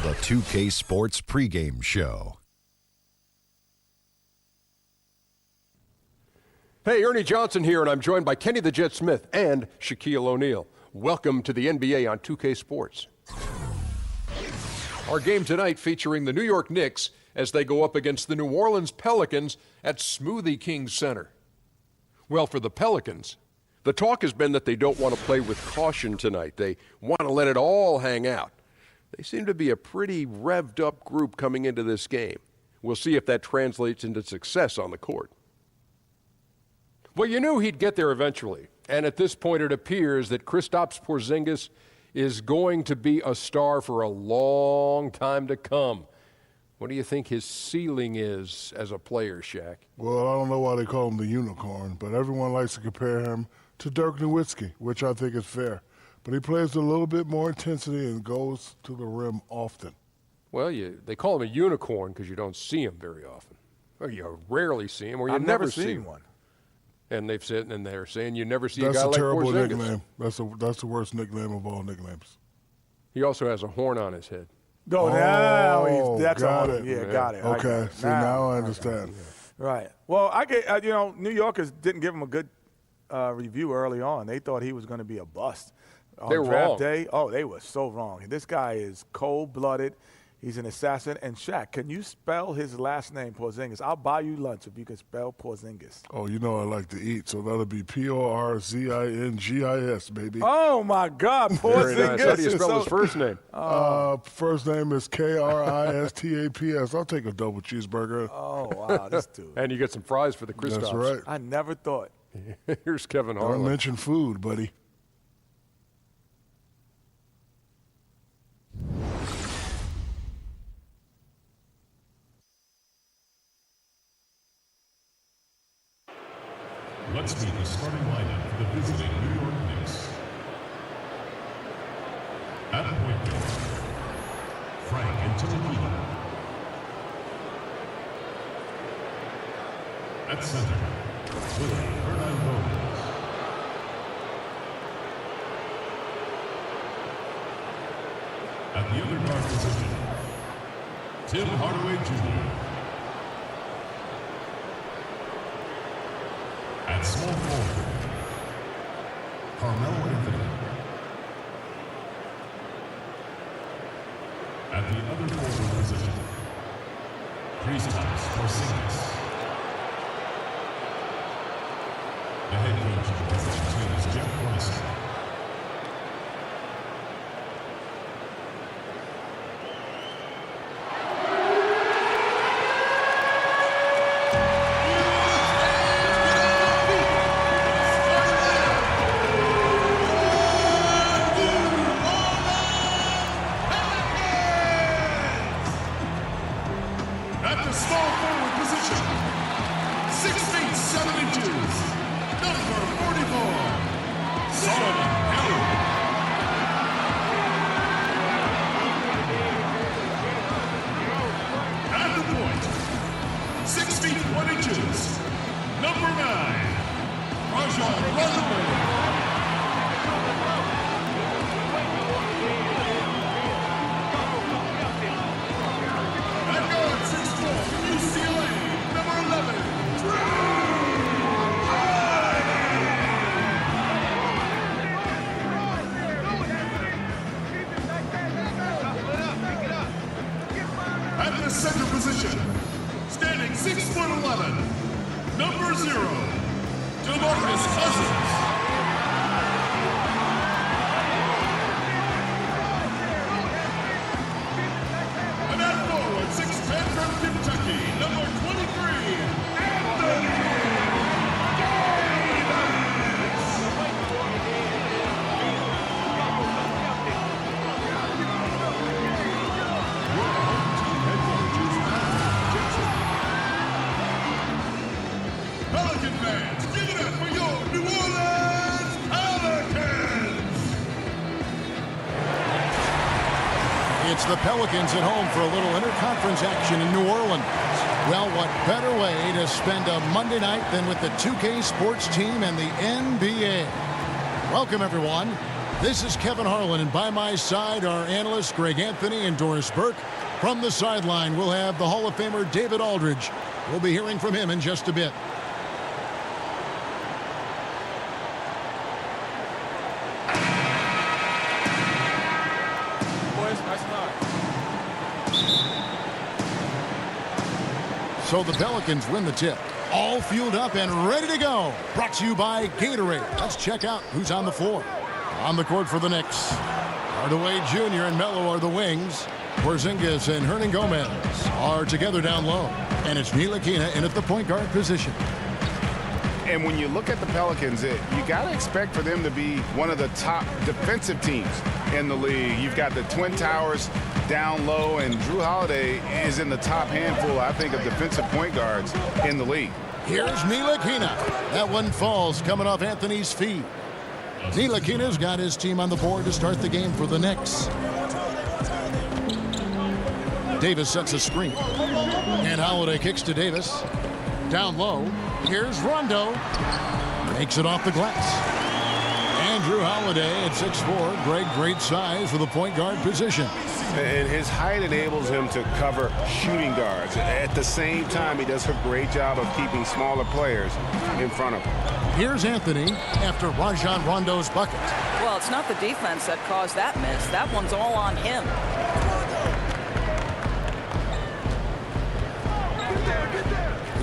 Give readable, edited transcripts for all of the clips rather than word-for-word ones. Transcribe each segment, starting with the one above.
The 2K Sports pregame show. Hey, Ernie Johnson here, and I'm joined by Kenny the Jet Smith and Shaquille O'Neal. Welcome to the NBA on 2K Sports. Our game tonight featuring the New York Knicks as they go up against the New Orleans Pelicans at Smoothie King Center. Well, for the Pelicans, the talk has been that they don't want to play with caution tonight. They want to let it all hang out. They seem to be a pretty revved up group coming into this game. We'll see if that translates into success on the court. Well, you knew he'd get there eventually, and at this point it appears that Kristaps Porzingis is going to be a star for a long time to come. What do you think his ceiling is as a player, Shaq? Well, I don't know why they call him the unicorn, but everyone likes to compare him to Dirk Nowitzki, which I think is fair. But he plays with a little bit more intensity and goes to the rim often. Well, they call him a unicorn because you don't see him very often. Or you rarely see him, or you I've never never see seen him. one. And they've said, and they're saying you never see That's a guy a like terrible Porzingis. nickname. That's the worst nickname of all nicknames. He also has a horn on his head. No, now that's got all. it. Yeah, got it. Okay, see, now I understand. Right. Well, New Yorkers didn't give him a good review early on. They thought he was going to be a bust. On They were draft wrong. day, they were so wrong. This guy is cold-blooded. He's an assassin. And Shaq, can you spell his last name, Porzingis? I'll buy you lunch if you can spell Porzingis. Oh, you know I like to eat, so that'll be Porzingis, baby. Oh, my God, Very Porzingis. nice. How do you spell his first name? First name is Kristaps. I'll take a double cheeseburger. Oh, wow, this dude. And you get some fries for the Kristaps. That's right. I never thought. Here's Kevin Don't Harlan. mention food, buddy. Let's meet the starting lineup for the visiting New York Knicks. At point guard, Frank Ntilikina. At center, Willie Hernangomez. At the other guard position, Tim Hardaway Jr. At small forward, Carmelo Anthony. At the other forward position, Kristaps Porzingis. The head coach of the position team is Jeff Bryson. At the small forward position, 6 feet 7 inches, number 44, Solomon Hill. At the point, 6 feet 1 inches, number 9, Rajon Rondo. UCLA, number 11, at the center position, standing 6'11", number 0, DeMarcus Cousins. And at forward, 6'10" from Kentucky, number 23, Anthony Pelican fans, give it up for your New Orleans Pelicans! It's the Pelicans at home for a little interconference action in New Orleans. Well, what better way to spend a Monday night than with the 2K Sports team and the NBA? Welcome, everyone. This is Kevin Harlan, and by my side are analysts Greg Anthony and Doris Burke. From the sideline, we'll have the Hall of Famer David Aldridge. We'll be hearing from him in just a bit. So the Pelicans win the tip. All fueled up and ready to go. Brought to you by Gatorade. Let's check out who's on the floor. On the court for the Knicks, Hardaway Jr. and Melo are the wings. Porzingis and Hernangomez are together down low. And it's Ntilikina in at the point guard position. And when you look at the Pelicans, you got to expect for them to be one of the top defensive teams in the league. You've got the Twin Towers down low, and Drew Holiday is in the top handful, I think, of defensive point guards in the league. Here's Ntilikina. That one falls coming off Anthony's feet. Ntilikina's got his team on the board to start the game for the Knicks. Davis sets a screen. And Holiday kicks to Davis. Down low. Here's Rondo. Makes it off the glass. Andrew Holiday at 6'4". Greg, great size for the point guard position. And his height enables him to cover shooting guards. At the same time, he does a great job of keeping smaller players in front of him. Here's Anthony after Rajon Rondo's bucket. Well, it's not the defense that caused that miss. That one's all on him.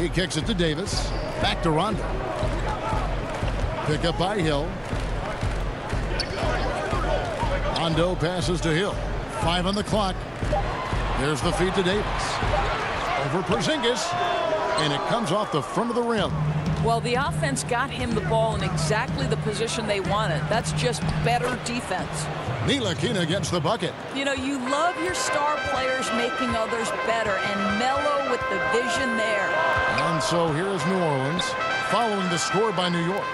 He kicks it to Davis. Back to Rondo. Pick up by Hill. Rondo passes to Hill. 5 on the clock. There's the feed to Davis. Over Porzingis. And it comes off the front of the rim. Well, the offense got him the ball in exactly the position they wanted. That's just better defense. Ntilikina gets the bucket. You know, you love your star players making others better, and Melo with the vision there. And so here is New Orleans following the score by New York.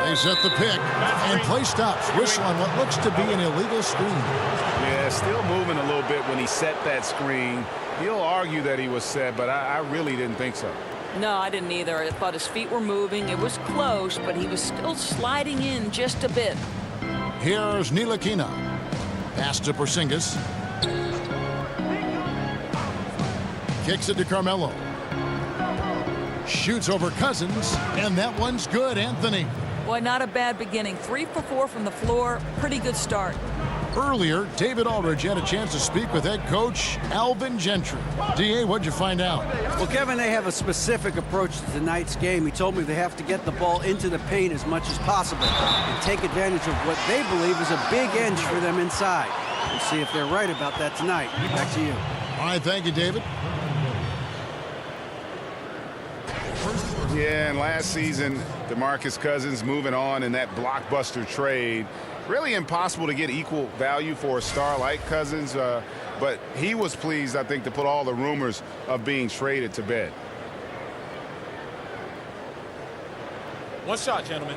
They set the pick, and play stops. Whistle on what looks to be an illegal screen. Yeah, still moving a little bit when he set that screen. He'll argue that he was set, but I really didn't think so. No, I didn't either. I thought his feet were moving. It was close, but he was still sliding in just a bit. Here's Ntilikina. Pass to Porzingis. Kicks it to Carmelo. Shoots over Cousins, and that one's good, Anthony. Boy, not a bad beginning. 3 for 4 from the floor. Pretty good start. Earlier, David Aldridge had a chance to speak with head coach Alvin Gentry. D.A., what'd you find out? Well, Kevin, they have a specific approach to tonight's game. He told me they have to get the ball into the paint as much as possible and take advantage of what they believe is a big edge for them inside. We'll see if they're right about that tonight. Back to you. All right, thank you, David. Yeah, and last season, DeMarcus Cousins moving on in that blockbuster trade. Really impossible to get equal value for a star like Cousins, but he was pleased, I think, to put all the rumors of being traded to bed. One shot, gentlemen.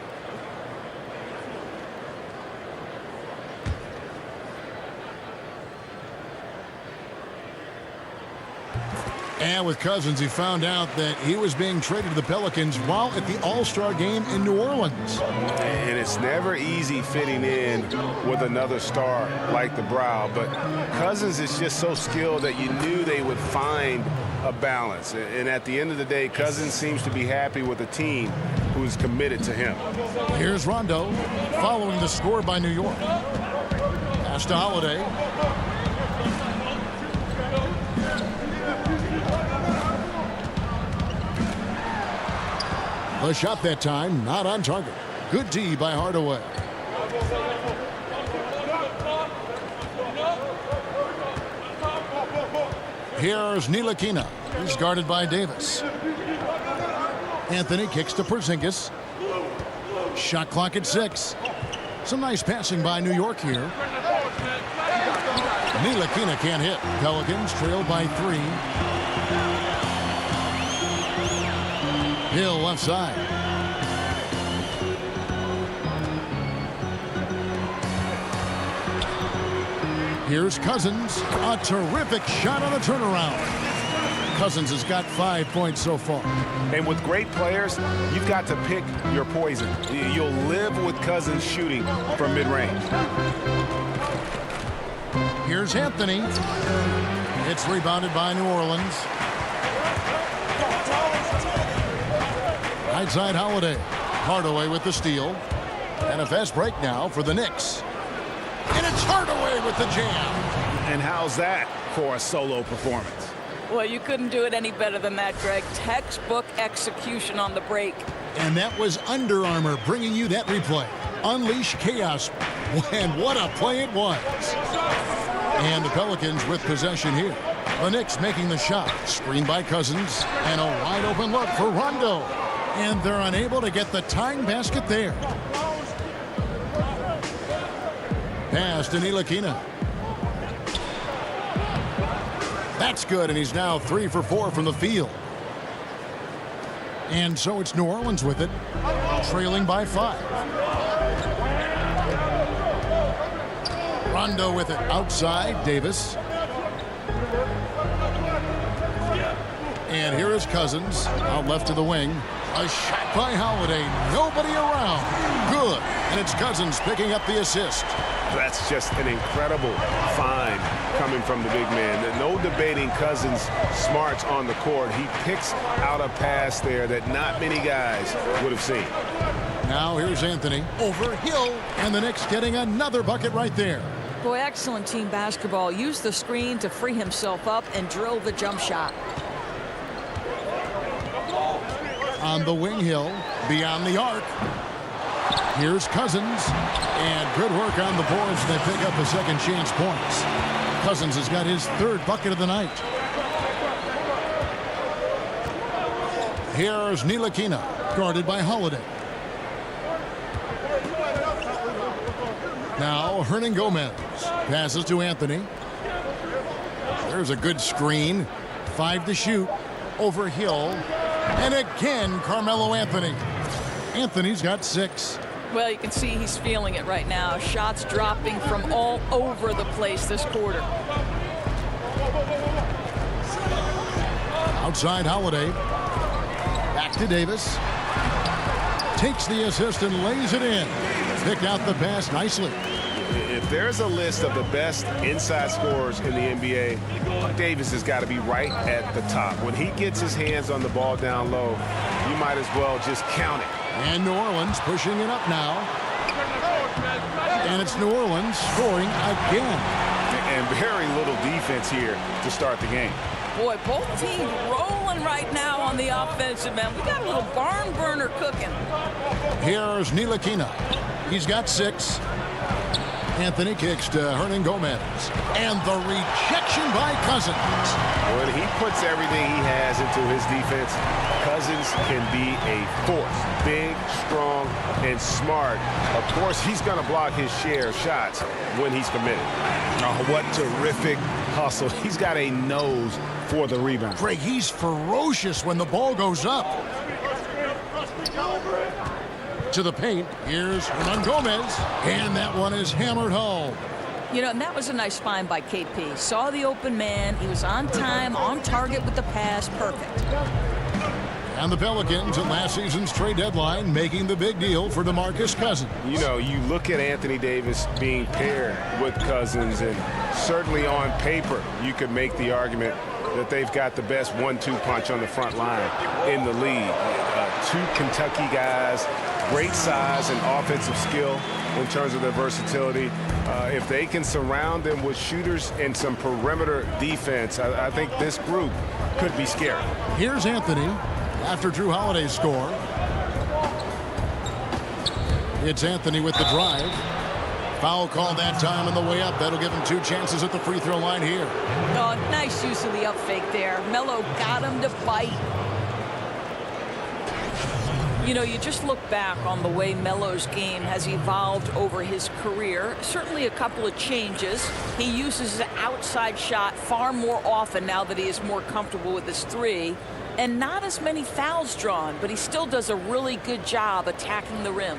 And with Cousins, he found out that he was being traded to the Pelicans while at the All-Star game in New Orleans. And it's never easy fitting in with another star like the Brow, but Cousins is just so skilled that you knew they would find a balance. And at the end of the day, Cousins seems to be happy with a team who's committed to him. Here's Rondo following the score by New York. Pass to Holiday. The shot that time, not on target. Good D by Hardaway. Here's Ntilikina. He's guarded by Davis. Anthony kicks to Porzingis. Shot clock at 6. Some nice passing by New York here. Ntilikina can't hit. Pelicans trail by 3. Hill left side. Here's Cousins. A terrific shot on the turnaround. Cousins has got 5 points so far. And with great players, you've got to pick your poison. You'll live with Cousins shooting from mid-range. Here's Anthony. It's rebounded by New Orleans. Right side Holiday. Hardaway with the steal. And a fast break now for the Knicks. And it's Hardaway with the jam. And how's that for a solo performance? Well, you couldn't do it any better than that, Greg. Textbook execution on the break. And that was Under Armour bringing you that replay. Unleash chaos. And what a play it was. And the Pelicans with possession here. The Knicks making the shot. Screened by Cousins. And a wide open look for Rondo. And they're unable to get the tying basket there. Pass to Ntilikina. That's good, and he's now 3 for 4 from the field. And so it's New Orleans with it, trailing by 5. Rondo with it outside, Davis. And here is Cousins, out left to the wing. A shot by Holiday, nobody around. Good, and it's Cousins picking up the assist. That's just an incredible find coming from the big man. No debating Cousins' smarts on the court. He picks out a pass there that not many guys would have seen. Now here's Anthony over Hill, and the Knicks getting another bucket right there. Boy, excellent team basketball. Used the screen to free himself up and drill the jump shot. On the wing, Hill, beyond the arc. Here's Cousins, and good work on the boards. They pick up a second chance points. Cousins has got his 3rd bucket of the night. Here's Ntilikina, guarded by Holiday. Now Hernangomez passes to Anthony. There's a good screen. 5 to shoot. Over Hill. And again, Carmelo Anthony. Anthony's got 6. Well, you can see he's feeling it right now. Shots dropping from all over the place this quarter. Outside Holiday. Back to Davis. Takes the assist and lays it in. Picked out the pass nicely. If there's a list of the best inside scorers in the NBA, Davis has got to be right at the top. When he gets his hands on the ball down low, you might as well just count it. And New Orleans pushing it up now. And it's New Orleans scoring again. And very little defense here to start the game. Boy, both teams rolling right now on the offensive end. We got a little barn burner cooking. Here's Ntilikina. He's got 6. Anthony kicks to Hernangomez. And the rejection by Cousins. When he puts everything he has into his defense, Cousins can be a force. Big, strong, and smart. Of course, he's going to block his share of shots when he's committed. Oh, what terrific hustle. He's got a nose for the rebound. Greg, he's ferocious when the ball goes up. To the paint, here's Hernangomez, and that one is hammered home. You know, and that was a nice find by KP. Saw the open man. He was on time, on target with the pass. Perfect. And the Pelicans at last season's trade deadline making the big deal for DeMarcus Cousins. You know, you look at Anthony Davis being paired with Cousins, and certainly on paper, you could make the argument that they've got the best 1-2 punch on the front line in the league. 2 Kentucky guys, great size and offensive skill in terms of their versatility. If they can surround them with shooters and some perimeter defense, I think this group could be scary. Here's Anthony after Drew Holiday's score. It's Anthony with the drive. Foul call that time on the way up. That'll give him 2 chances at the free throw line here. Oh, nice use of the up fake there. Melo got him to bite. You know, you just look back on the way Melo's game has evolved over his career. Certainly a couple of changes. He uses his outside shot far more often now that he is more comfortable with his 3. And not as many fouls drawn, but he still does a really good job attacking the rim.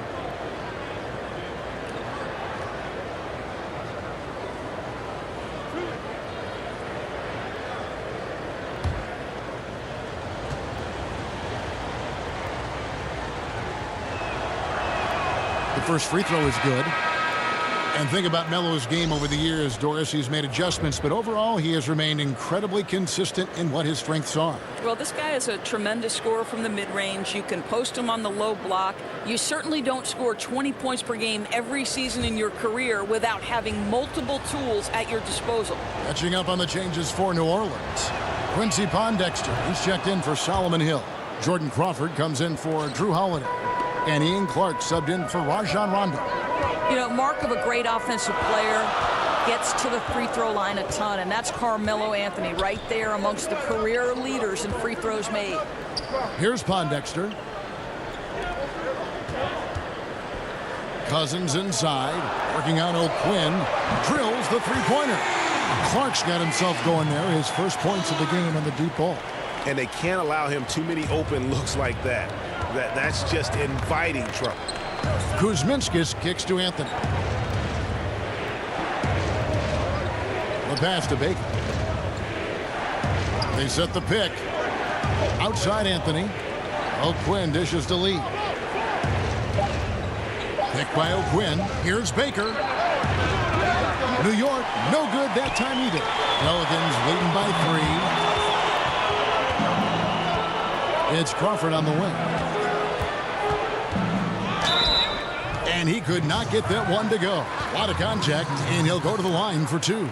first free throw is good. And think about Melo's game over the years, Doris. He's made adjustments, but overall he has remained incredibly consistent in what his strengths are. Well, this guy is a tremendous scorer from the mid-range. You can post him on the low block. You certainly don't score 20 points per game every season in your career without having multiple tools at your disposal. Catching up on the changes for New Orleans. Quincy Pondexter, he's checked in for Solomon Hill. Jordan Crawford comes in for Drew Holiday. And Ian Clark subbed in for Rajon Rondo. You know, mark of a great offensive player, gets to the free throw line a ton, and that's Carmelo Anthony right there amongst the career leaders in free throws made. Here's Pondexter. Cousins inside, working on O'Quinn, drills the three-pointer. Clark's got himself going there, his first points of the game on the deep ball. And they can't allow him too many open looks like that. That's just inviting trouble. Kuzminskis kicks to Anthony. The pass to Baker. They set the pick. Outside Anthony. O'Quinn dishes to Lee. Pick by O'Quinn. Here's Baker. New York, no good that time either. Pelicans leading by 3. It's Crawford on the wing. And he could not get that one to go. A lot of contact, and he'll go to the line for 2.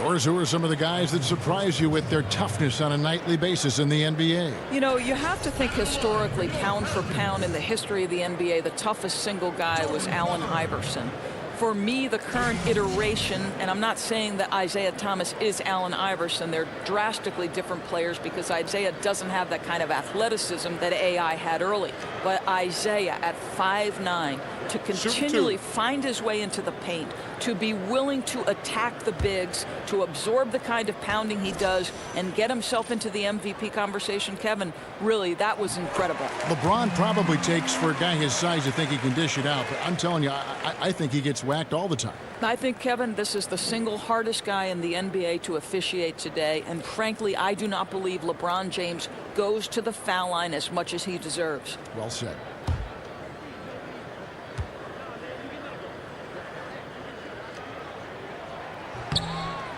Or who are some of the guys that surprise you with their toughness on a nightly basis in the NBA? You know, you have to think historically, pound for pound in the history of the NBA, the toughest single guy was Allen Iverson. For me, the current iteration, and I'm not saying that Isaiah Thomas is Allen Iverson, they're drastically different players because Isaiah doesn't have that kind of athleticism that AI had early. But Isaiah at 5'9", to continually find his way into the paint, to be willing to attack the bigs, to absorb the kind of pounding he does, and get himself into the MVP conversation, Kevin, really, that was incredible. LeBron probably takes, for a guy his size, to think he can dish it out. But I'm telling you, I think he gets whacked all the time. I think, Kevin, this is the single hardest guy in the NBA to officiate today. And frankly, I do not believe LeBron James goes to the foul line as much as he deserves. Well said.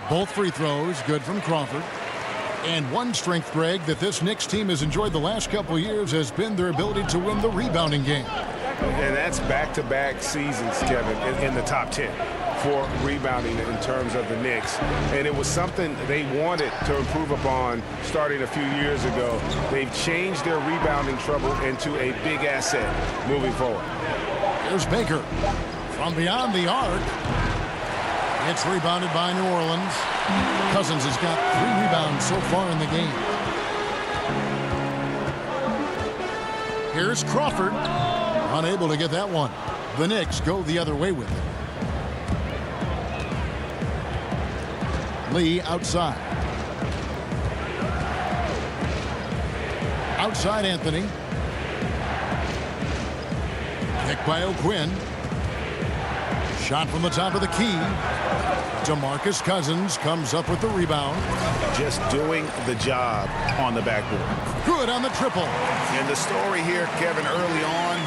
Both free throws good from Crawford. And one strength, Greg, that this Knicks team has enjoyed the last couple of years has been their ability to win the rebounding game. And that's back-to-back seasons, Kevin, in the top 10 for rebounding in terms of the Knicks. And it was something they wanted to improve upon starting a few years ago. They've changed their rebounding trouble into a big asset moving forward. Here's Baker from beyond the arc. It's rebounded by New Orleans. Cousins has got 3 rebounds so far in the game. Here's Crawford. Unable to get that one. The Knicks go the other way with it. Lee outside. Outside Anthony. Pick by O'Quinn. Shot from the top of the key. DeMarcus Cousins comes up with the rebound. Just doing the job on the backboard. Good on the triple. And the story here, Kevin, early on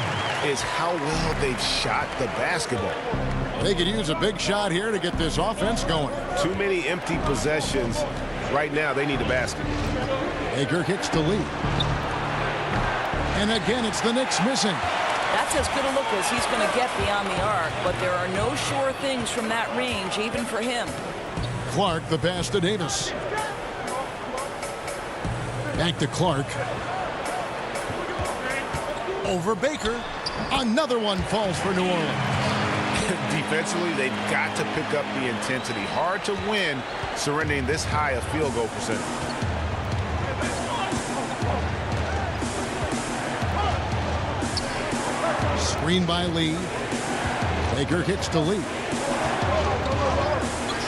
is how well they've shot the basketball. They could use a big shot here to get this offense going. Too many empty possessions. Right now, they need a basket. Baker kicks to Lee. And again, it's the Knicks missing. That's as good a look as he's going to get beyond the arc, but there are no sure things from that range, even for him. Clark, the pass to Davis. Back to Clark. Over Baker. Another one falls for New Orleans. Defensively, they've got to pick up the intensity. Hard to win surrendering this high a field goal percentage. Screen by Lee. Baker kicks to Lee.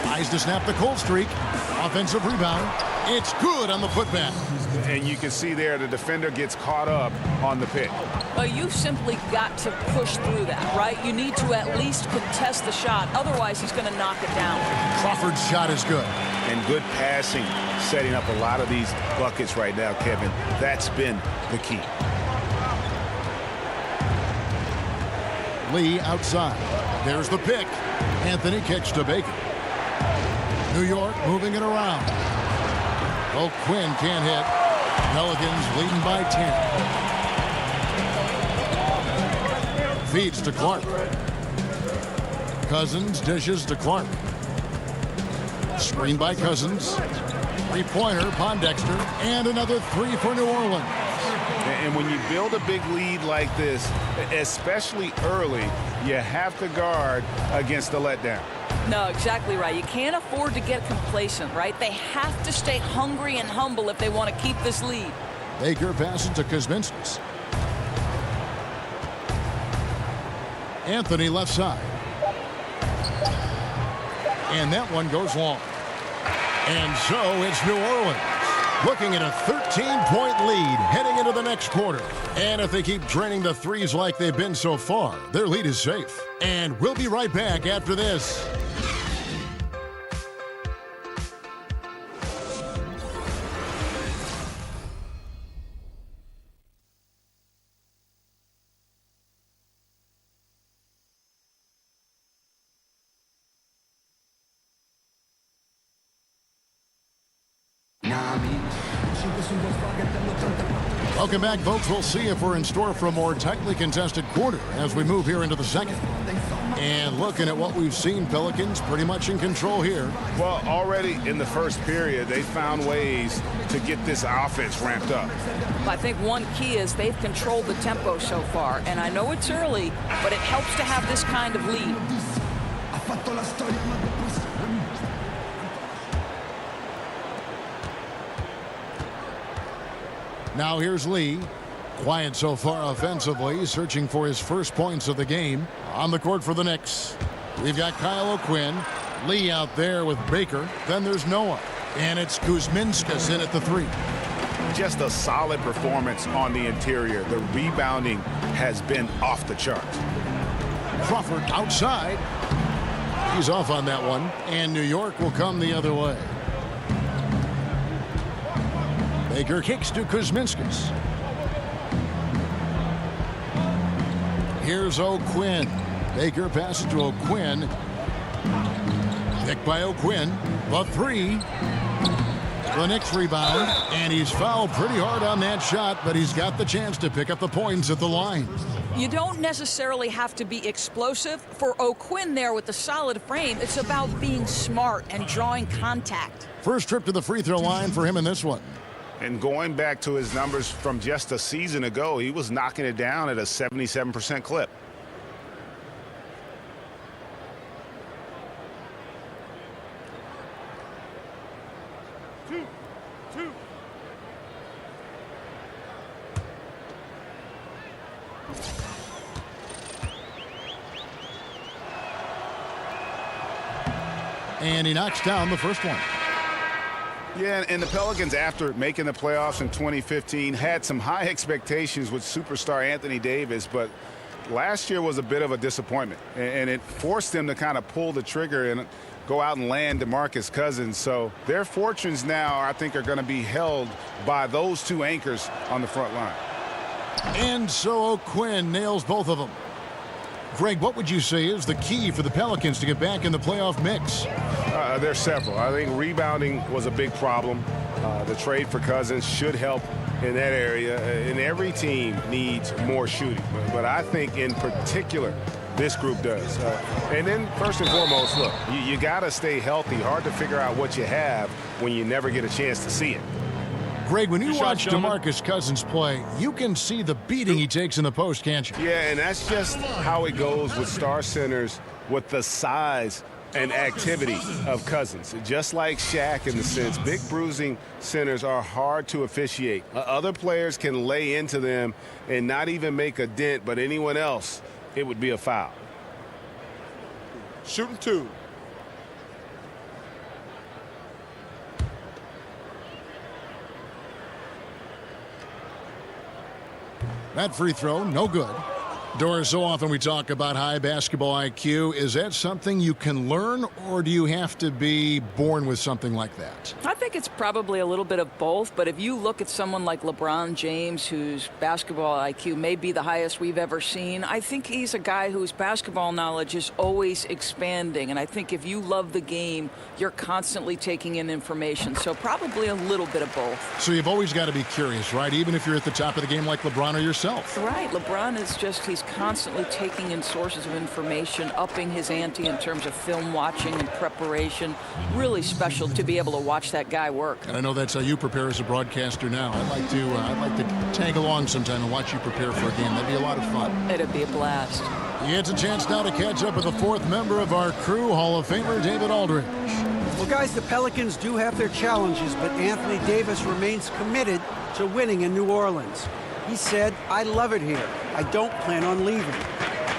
Tries to snap the cold streak. Offensive rebound. It's good on the putback. And you can see there the defender gets caught up on the pick. Well, you've simply got to push through that, right? You need to at least contest the shot. Otherwise, he's going to knock it down. Crawford's shot is good. And good passing, setting up a lot of these buckets right now, Kevin. That's been the key. Lee outside. There's the pick. Anthony kicks to Baker. New York moving it around. O'Quinn can't hit. Pelicans leading by 10. Feeds to Clark. Cousins dishes to Clark. Screen by Cousins. Three-pointer, Pondexter, and another three for New Orleans. And when you build a big lead like this, especially early, you have to guard against the letdown. No, exactly right. You can't afford to get complacent, right? They have to stay hungry and humble if they want to keep this lead. Baker passes to Kuzminskis. Anthony left side. And that one goes long. And so it's New Orleans looking at a 13-point lead heading into the next quarter. And if they keep draining the threes like they've been so far, their lead is safe. And we'll be right back after this. Welcome back, folks. We'll see if we're in store for a more tightly contested quarter as we move here into the second. And looking at what we've seen, Pelicans pretty much in control here. Well, already in the first period, they found ways to get this offense ramped up. I think one key is they've controlled the tempo so far. And I know it's early, but it helps to have this kind of lead. Now here's Lee. Quiet so far offensively, searching for his first points of the game. On the court for the Knicks, we've got Kyle O'Quinn. Lee out there with Baker. Then there's Noah. And it's Kuzminskis in at the three. Just a solid performance on the interior. The rebounding has been off the charts. Crawford outside. He's off on that one. And New York will come the other way. Baker kicks to Kuzminskis. Here's O'Quinn. Baker passes to O'Quinn. Pick by O'Quinn. The three. The Knicks rebound. And he's fouled pretty hard on that shot, but he's got the chance to pick up the points at the line. You don't necessarily have to be explosive. For O'Quinn there with the solid frame, it's about being smart and drawing contact. First trip to the free throw line for him in this one. And going back to his numbers from just a season ago, he was knocking it down at a 77% clip. Two. And he knocks down the first one. Yeah, and the Pelicans, after making the playoffs in 2015, had some high expectations with superstar Anthony Davis, but last year was a bit of a disappointment, and it forced them to kind of pull the trigger and go out and land DeMarcus Cousins. So their fortunes now, I think, are going to be held by those two anchors on the front line. And so O'Quinn nails both of them. Greg, what would you say is the key for the Pelicans to get back in the playoff mix? There's several. I think rebounding was a big problem. The trade for Cousins should help in that area, and every team needs more shooting. But I think in particular, this group does. And then first and foremost, look, you got to stay healthy. Hard to figure out what you have when you never get a chance to see it. Greg, when you watch DeMarcus Cousins play, you can see the beating he takes in the post, can't you? Yeah, and that's just how it goes with star centers, with the size and activity of Cousins. Just like Shaq in the sense, big bruising centers are hard to officiate. Other players can lay into them and not even make a dent, but anyone else, it would be a foul. Shooting two. That free throw, no good. Doris, so often we talk about high basketball IQ. Is that something you can learn, or do you have to be born with something like that? I think it's probably a little bit of both, but if you look at someone like LeBron James, whose basketball IQ may be the highest we've ever seen, I think he's a guy whose basketball knowledge is always expanding. And I think if you love the game, you're constantly taking in information. So probably a little bit of both. So you've always got to be curious, right? Even if you're at the top of the game like LeBron or yourself. Right. LeBron is he's constantly taking in sources of information, upping his ante in terms of film watching and preparation. Really special to be able to watch that guy work. And I know that's how you prepare as a broadcaster now. I'd like to tag along sometime and watch you prepare for a game. That'd be a lot of fun. It'd be a blast. He gets a chance now to catch up with the fourth member of our crew, Hall of Famer David Aldridge. Well, guys, the Pelicans do have their challenges, but Anthony Davis remains committed to winning in New Orleans. He said, "I love it here. I don't plan on leaving.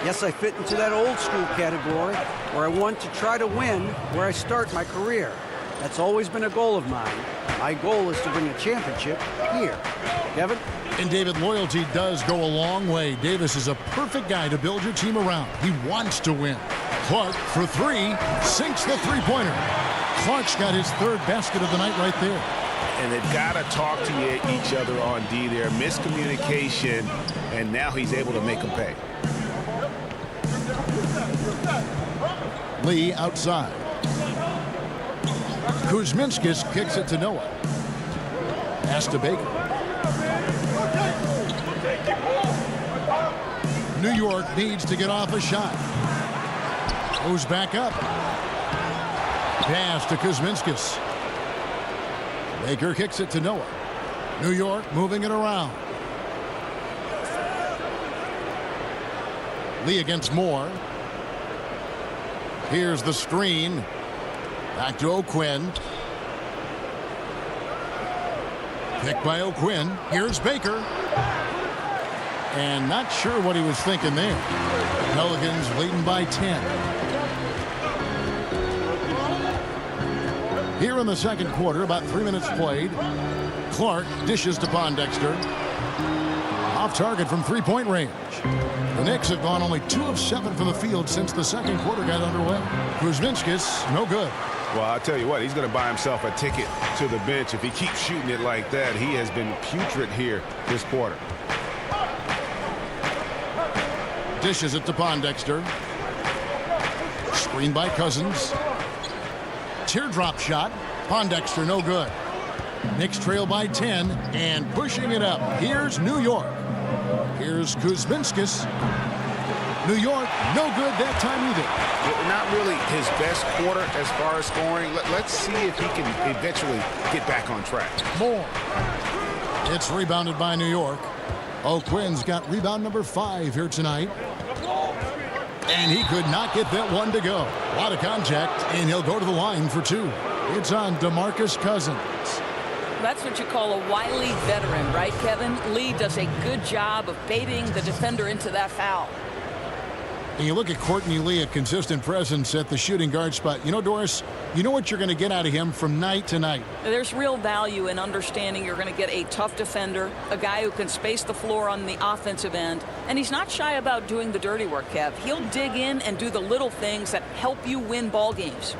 Yes, I fit into that old school category where I want to try to win where I start my career. That's always been a goal of mine. My goal is to bring a championship here." Kevin? And David, loyalty does go a long way. Davis is a perfect guy to build your team around. He wants to win. Clark for three, sinks the three-pointer. Clark's got his third basket of the night right there. And they've got to talk to each other on D there. Miscommunication, and now he's able to make them pay. Lee outside. Kuzminskis kicks it to Noah. Pass to Baker. New York needs to get off a shot. Goes back up. Pass to Kuzminskis. Baker kicks it to Noah. New York moving it around. Lee against Moore. Here's the screen. Back to O'Quinn. Picked by O'Quinn. Here's Baker. And not sure what he was thinking there. Pelicans leading by 10. Here in the second quarter, about 3 minutes played. Clark dishes to Pondexter. Off target from three-point range. The Knicks have gone only 2 of 7 from the field since the second quarter got underway. Kuzminskis, no good. Well, I'll tell you what, he's going to buy himself a ticket to the bench if he keeps shooting it like that. He has been putrid here this quarter. Dishes it to Pondexter. Screen by Cousins. Teardrop shot. Pondexter, no good. Knicks trail by 10 and pushing it up. Here's New York. Here's Kuzminskis. New York, no good that time either. Not really his best quarter as far as scoring. Let's see if he can eventually get back on track. More. It's rebounded by New York. O'Quinn's got rebound number 5 here tonight. And he could not get that one to go. A lot of contact, and he'll go to the line for 2. It's on DeMarcus Cousins. That's what you call a wily veteran, right, Kevin? Lee does a good job of baiting the defender into that foul. And you look at Courtney Lee, a consistent presence at the shooting guard spot. You know, Doris, you know what you're going to get out of him from night to night. There's real value in understanding you're going to get a tough defender, a guy who can space the floor on the offensive end, and he's not shy about doing the dirty work, Kev. He'll dig in and do the little things that help you win ball games.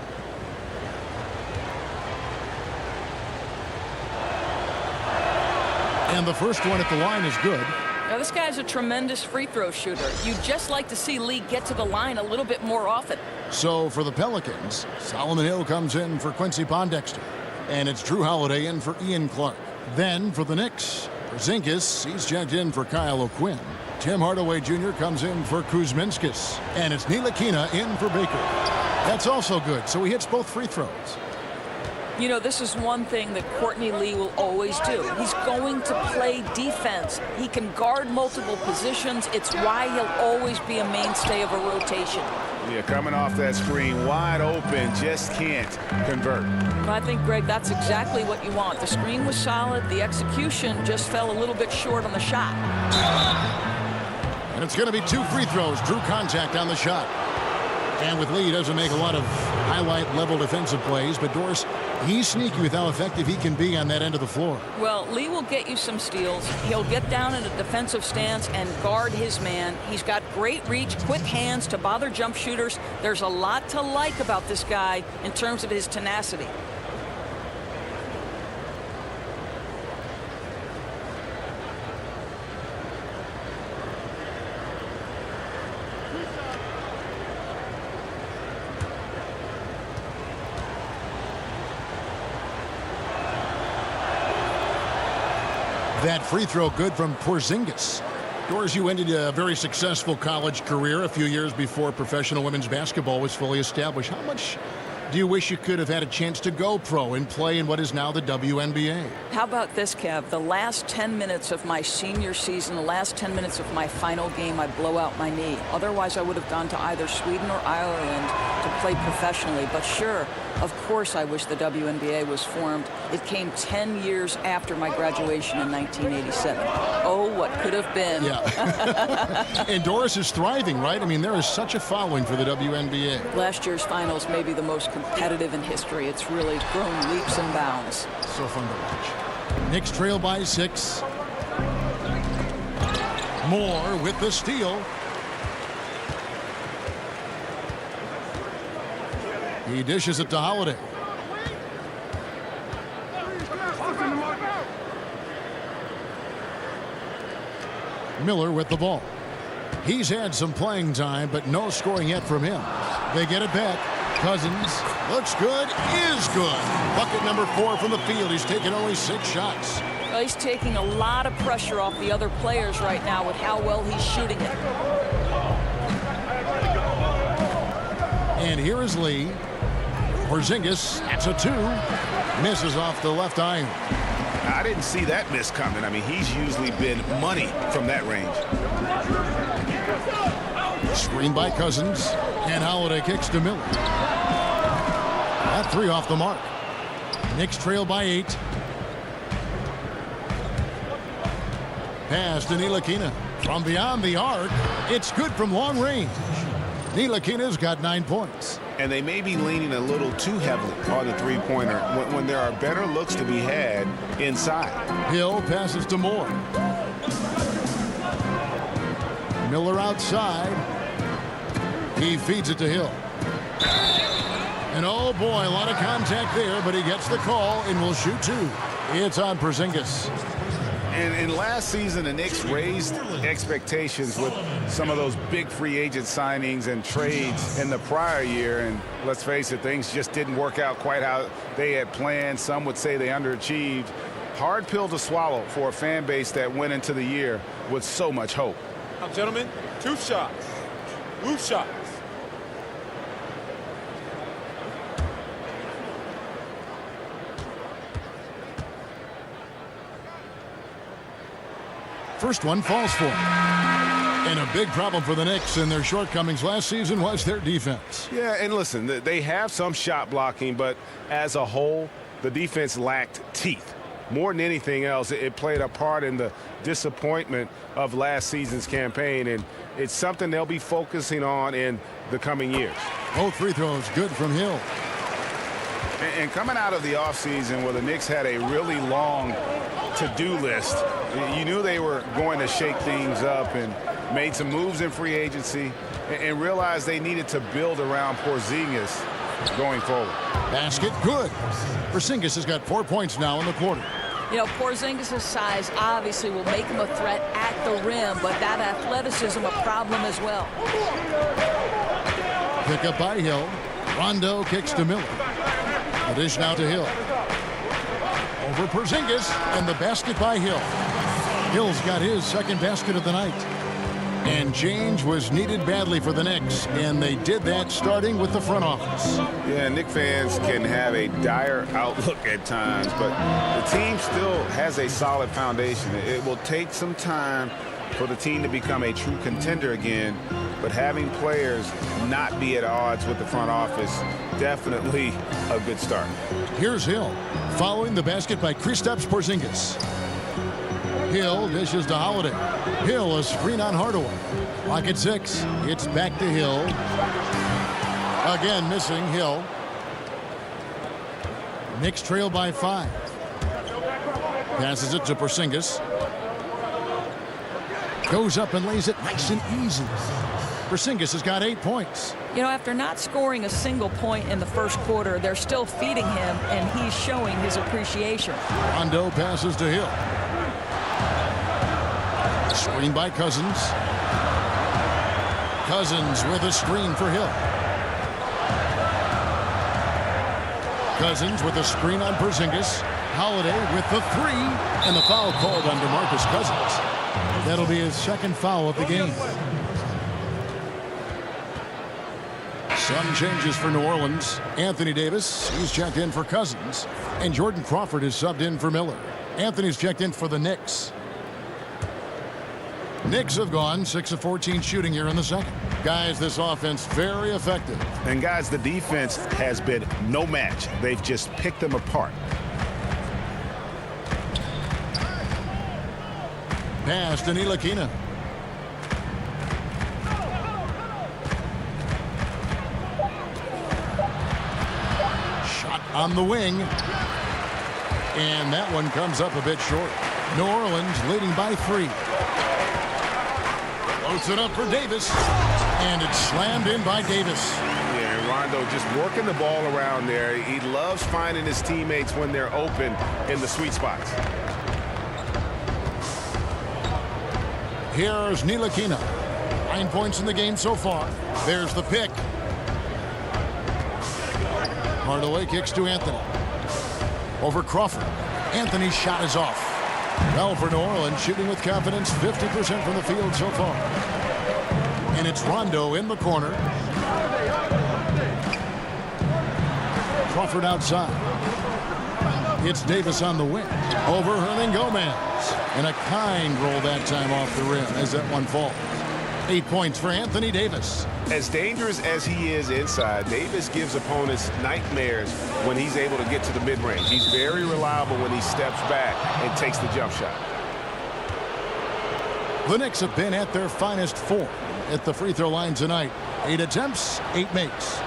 And the first one at the line is good. Now, this guy's a tremendous free throw shooter. You'd just like to see Lee get to the line a little bit more often. So for the Pelicans, Solomon Hill comes in for Quincy Pondexter. And it's Drew Holiday in for Ian Clark. Then for the Knicks, Porzingis, he's checked in for Kyle O'Quinn. Tim Hardaway Jr. comes in for Kuzminskis. And it's Ntilikina in for Baker. That's also good, so he hits both free throws. You know, this is one thing that Courtney Lee will always do. He's going to play defense. He can guard multiple positions. It's why he'll always be a mainstay of a rotation. Yeah, coming off that screen, wide open, just can't convert. Well, I think, Greg, that's exactly what you want. The screen was solid. The execution just fell a little bit short on the shot. And it's going to be 2 free throws. Drew contact on the shot. And with Lee, he doesn't make a lot of highlight-level defensive plays. But, Doris, He's sneaky with how effective he can be on that end of the floor. Well, Lee will get you some steals. He'll get down in a defensive stance and guard his man. He's got great reach, quick hands to bother jump shooters. There's a lot to like about this guy in terms of his tenacity. That free throw good from Porzingis. Doris, you ended a very successful college career a few years before professional women's basketball was fully established. How much do you wish you could have had a chance to go pro and play in what is now the WNBA? How about this, Kev? The last 10 minutes of my senior season, the last 10 minutes of my final game, I blow out my knee. Otherwise, I would have gone to either Sweden or Ireland to play professionally. But sure, of course I wish the WNBA was formed. It came 10 years after my graduation in 1987. Oh, what could have been. Yeah. And Doris is thriving, right? I mean, there is such a following for the WNBA. Last year's finals may be the most competitive in history. It's really grown leaps and bounds. So fun to watch. Knicks trail by 6. Moore with the steal. He dishes it to Holiday. Miller with the ball. He's had some playing time, but no scoring yet from him. They get it back. Cousins looks good, is good. Bucket number 4 from the field. He's taken only 6 shots. Well, he's taking a lot of pressure off the other players right now with how well he's shooting it. And here is Lee. Porzingis, that's a 2. Misses off the left iron. I didn't see that miss coming. I mean, he's usually been money from that range. Screen by Cousins. And Holiday kicks to Miller. That 3 off the mark. Knicks trail by 8. Pass to Ntilikina. From beyond the arc, it's good from long range. Ntilikina's got 9 points. And they may be leaning a little too heavily on the three-pointer when there are better looks to be had inside. Hill passes to Moore. Miller outside. He feeds it to Hill. And oh boy, a lot of contact there, but he gets the call and will shoot 2. It's on Porzingis. And last season, the Knicks raised expectations with some of those big free agent signings and trades in the prior year. And let's face it, things just didn't work out quite how they had planned. Some would say they underachieved. Hard pill to swallow for a fan base that went into the year with so much hope. Now, gentlemen, 2 shots. 2 shots. First one falls for him. And a big problem for the Knicks and their shortcomings last season was their defense. Yeah, and listen, they have some shot blocking, but as a whole, the defense lacked teeth. More than anything else, it played a part in the disappointment of last season's campaign, and it's something they'll be focusing on in the coming years. Both free throws good from Hill. And coming out of the offseason where the Knicks had a really long to-do list, you knew they were going to shake things up and made some moves in free agency and realized they needed to build around Porzingis going forward. Basket good. Porzingis has got 4 points now in the quarter. You know, Porzingis' size obviously will make him a threat at the rim, but that athleticism a problem as well. Pick up by Hill. Rondo kicks to Miller. The dish now to Hill. Over Porzingis, and the basket by Hill. Hill's got his second basket of the night. And change was needed badly for the Knicks, and they did that starting with the front office. Yeah, Knicks fans can have a dire outlook at times, but the team still has a solid foundation. It will take some time for the team to become a true contender again, but having players not be at odds with the front office, definitely a good start. Here's Hill, following the basket by Kristaps Porzingis. Hill dishes to Holiday. Hill, a screen on Hardaway. Clock at 6. It's back to Hill. Again missing Hill. Knicks trail by 5. Passes it to Porzingis. Goes up and lays it nice and easy. Porzingis has got 8 points. You know, after not scoring a single point in the first quarter, they're still feeding him, and he's showing his appreciation. Rondo passes to Hill. Screen by Cousins. Cousins with a screen for Hill. Cousins with a screen on Porzingis. Holiday with the 3, and the foul called on DeMarcus Cousins. That'll be his second foul of the game. Some changes for New Orleans. Anthony Davis, he's checked in for Cousins. And Jordan Crawford is subbed in for Miller. Anthony's checked in for the Knicks. Knicks have gone 6 of 14 shooting here in the second. Guys, this offense very effective. And guys, the defense has been no match. They've just picked them apart. Pass to Ntilikina. Shot on the wing. And that one comes up a bit short. New Orleans leading by 3. Floats it up for Davis. And it's slammed in by Davis. Yeah, and Rondo just working the ball around there. He loves finding his teammates when they're open in the sweet spots. Here's Ntilikina. 9 points in the game so far. There's the pick. Hardaway kicks to Anthony. Over Crawford. Anthony's shot is off. Well, for New Orleans, shooting with confidence, 50% from the field so far. And it's Rondo in the corner. Crawford outside. It's Davis on the wing. Over Hernangomez. And a kind roll that time off the rim as that one falls. 8 points for Anthony Davis. As dangerous as he is inside, Davis gives opponents nightmares when he's able to get to the mid-range. He's very reliable when he steps back and takes the jump shot. The Knicks have been at their finest form at the free throw line tonight. 8 attempts, 8 makes.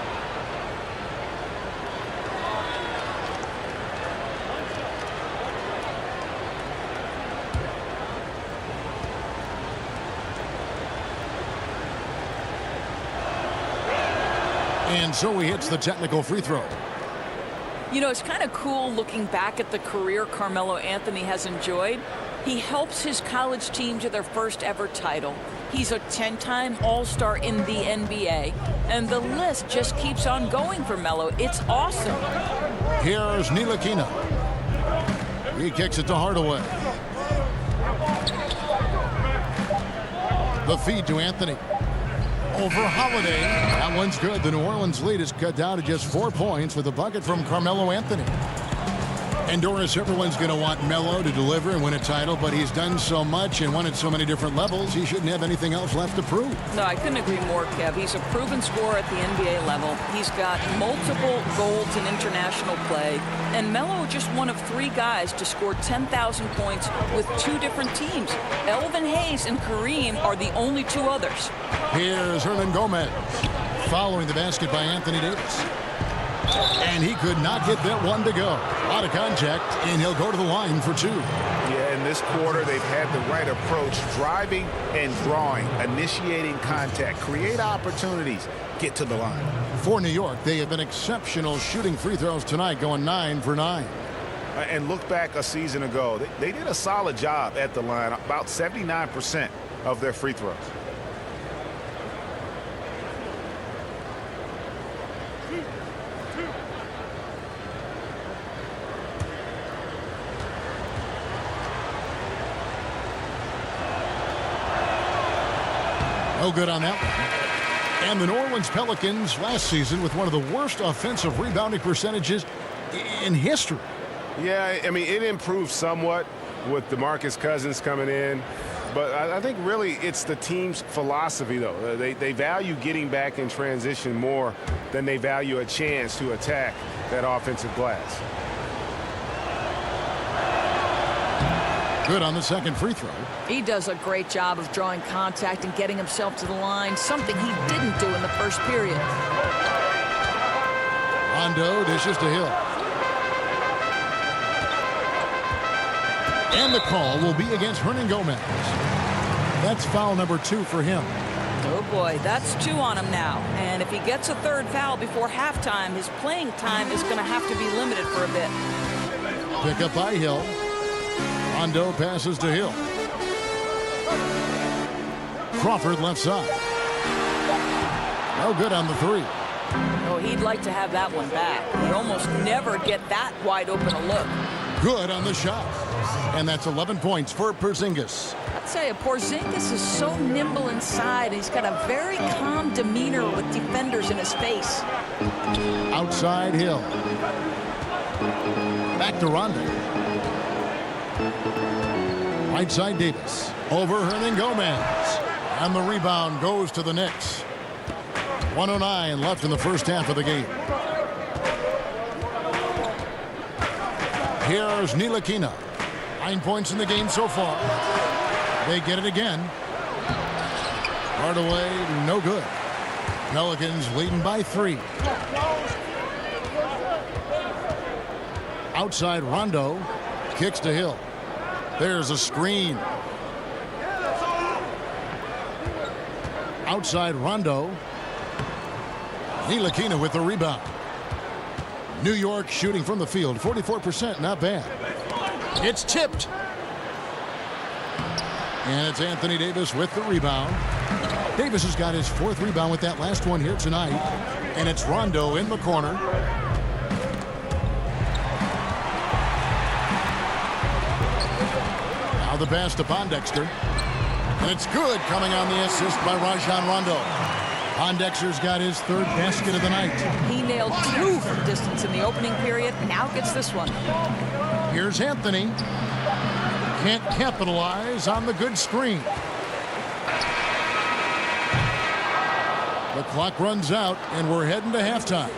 And so he hits the technical free throw. You know, it's kind of cool looking back at the career Carmelo Anthony has enjoyed. He helps his college team to their first ever title. He's a 10-time All-Star in the NBA. And the list just keeps on going for Melo. It's awesome. Here's Ntilikina. He kicks it to Hardaway. The feed to Anthony. Over Holiday. That one's good. The New Orleans lead is cut down to just 4 points with a bucket from Carmelo Anthony. And Doris, everyone's going to want Melo to deliver and win a title, but he's done so much and won at so many different levels, he shouldn't have anything else left to prove. No, I couldn't agree more, Kev. He's a proven scorer at the NBA level. He's got multiple golds in international play. And Melo just one of 3 guys to score 10,000 points with 2 different teams. Elvin Hayes and Kareem are the only 2 others. Here's Hernangomez. Following the basket by Anthony Davis. And he could not get that one to go. Out of contact, and he'll go to the line for 2. Yeah, in this quarter, they've had the right approach, driving and drawing, initiating contact, create opportunities, get to the line. For New York, they have been exceptional shooting free throws tonight, going 9 for 9. And look back a season ago, they did a solid job at the line, about 79% of their free throws. No good on that one. And the New Orleans Pelicans last season with one of the worst offensive rebounding percentages in history. Yeah, I mean, it improved somewhat with DeMarcus Cousins coming in. But I think really it's the team's philosophy, though. They value getting back in transition more than they value a chance to attack that offensive glass. Good on the second free throw. He does a great job of drawing contact and getting himself to the line, something he didn't do in the first period. Rondo dishes to Hill. And the call will be against Hernangomez. That's foul number 2 for him. Oh boy, that's 2 on him now. And if he gets a third foul before halftime, his playing time is going to have to be limited for a bit. Pick up by Hill. Rondo passes to Hill. Crawford left side. No good on the 3. Oh, he'd like to have that one back. He almost never get that wide open a look. Good on the shot. And that's 11 points for Porzingis. I'd say Porzingis is so nimble inside. He's got a very calm demeanor with defenders in his face. Outside Hill. Back to Rondo. Right side Davis. Over Hernangomez. And the rebound goes to the Knicks. 1:09 left in the first half of the game. Here's Ntilikina. 9 points in the game so far. They get it again. Hardaway, no good. Pelicans leading by 3. Outside Rondo. Kicks to Hill. There's a screen. Outside Rondo. Ntilikina with the rebound. New York shooting from the field. 44%, not bad. It's tipped. And it's Anthony Davis with the rebound. Davis has got his 4th rebound with that last one here tonight. And it's Rondo in the corner. Now the pass to Pondexter. And it's good, coming on the assist by Rajon Rondo. Pondexter's got his 3rd basket of the night. He nailed 2 from distance in the opening period. Now gets this one. Here's Anthony. Can't capitalize on the good screen. The clock runs out, and we're heading to halftime.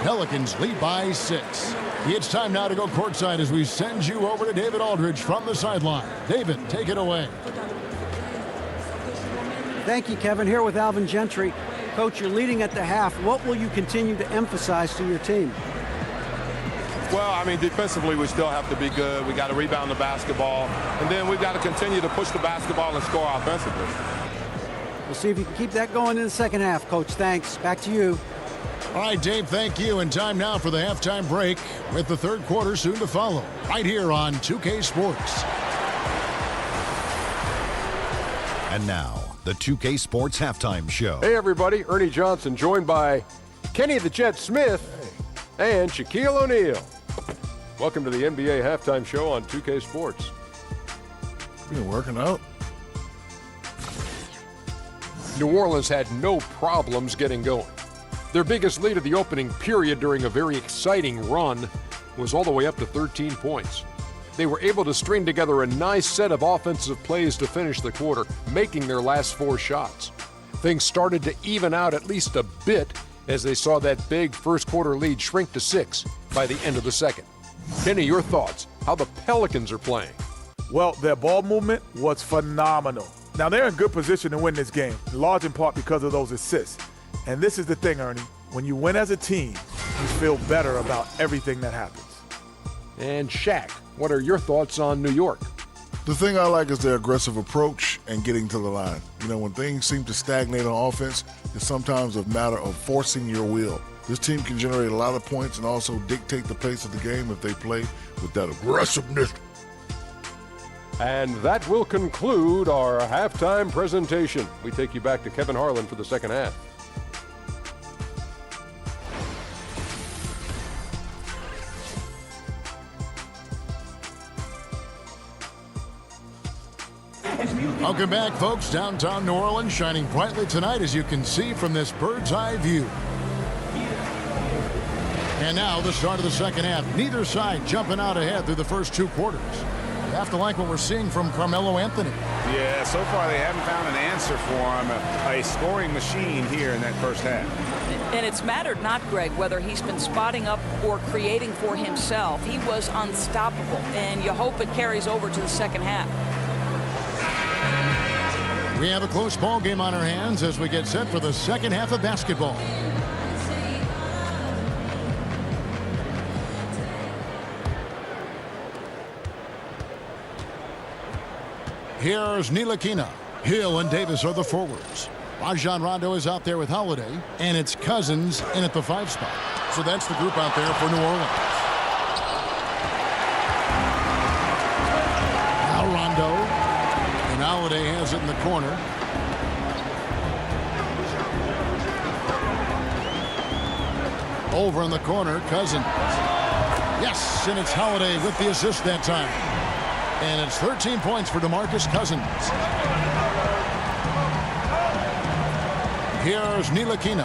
Pelicans lead by 6. It's time now to go courtside as we send you over to David Aldridge from the sideline. David, take it away. Thank you, Kevin. Here with Alvin Gentry. Coach, you're leading at the half. What will you continue to emphasize to your team? Well, I mean, defensively, we still have to be good. We got to rebound the basketball. And then we've got to continue to push the basketball and score offensively. We'll see if you can keep that going in the second half, Coach. Thanks. Back to you. All right, Dave, thank you. And time now for the halftime break with the third quarter soon to follow. Right here on 2K Sports. And now, the 2K Sports Halftime Show. Hey, everybody. Ernie Johnson joined by Kenny the Jet Smith and Shaquille O'Neal. Welcome to the NBA Halftime Show on 2K Sports. Been working out. New Orleans had no problems getting going. Their biggest lead of the opening period during a very exciting run was all the way up to 13 points. They were able to string together a nice set of offensive plays to finish the quarter, making their last 4 shots. Things started to even out at least a bit as they saw that big first quarter lead shrink to 6 by the end of the second. Kenny, your thoughts, how the Pelicans are playing? Well, their ball movement was phenomenal. Now, they're in good position to win this game, large in part because of those assists. And this is the thing, Ernie. When you win as a team, you feel better about everything that happens. And Shaq, what are your thoughts on New York? The thing I like is their aggressive approach and getting to the line. You know, when things seem to stagnate on offense, it's sometimes a matter of forcing your will. This team can generate a lot of points and also dictate the pace of the game if they play with that aggressiveness. And that will conclude our halftime presentation. We take you back to Kevin Harlan for the second half. Welcome back, folks. Downtown New Orleans shining brightly tonight, as you can see from this bird's eye view. And now the start of the second half. Neither side jumping out ahead through the first 2 quarters. You have to like what we're seeing from Carmelo Anthony. Yeah, so far they haven't found an answer for him, a scoring machine here in that first half. And it's mattered not, Greg, whether he's been spotting up or creating for himself. He was unstoppable, and you hope it carries over to the second half. We have a close ball game on our hands as we get set for the second half of basketball. Here's Ntilikina. Hill and Davis are the forwards. Rajon Rondo is out there with Holiday, and it's Cousins in at the 5 spot. So that's the group out there for New Orleans. Now Rondo, and Holiday has it in the corner. Over in the corner, Cousins. Yes, and it's Holiday with the assist that time. And it's 13 points for DeMarcus Cousins. Here's Ntilikina.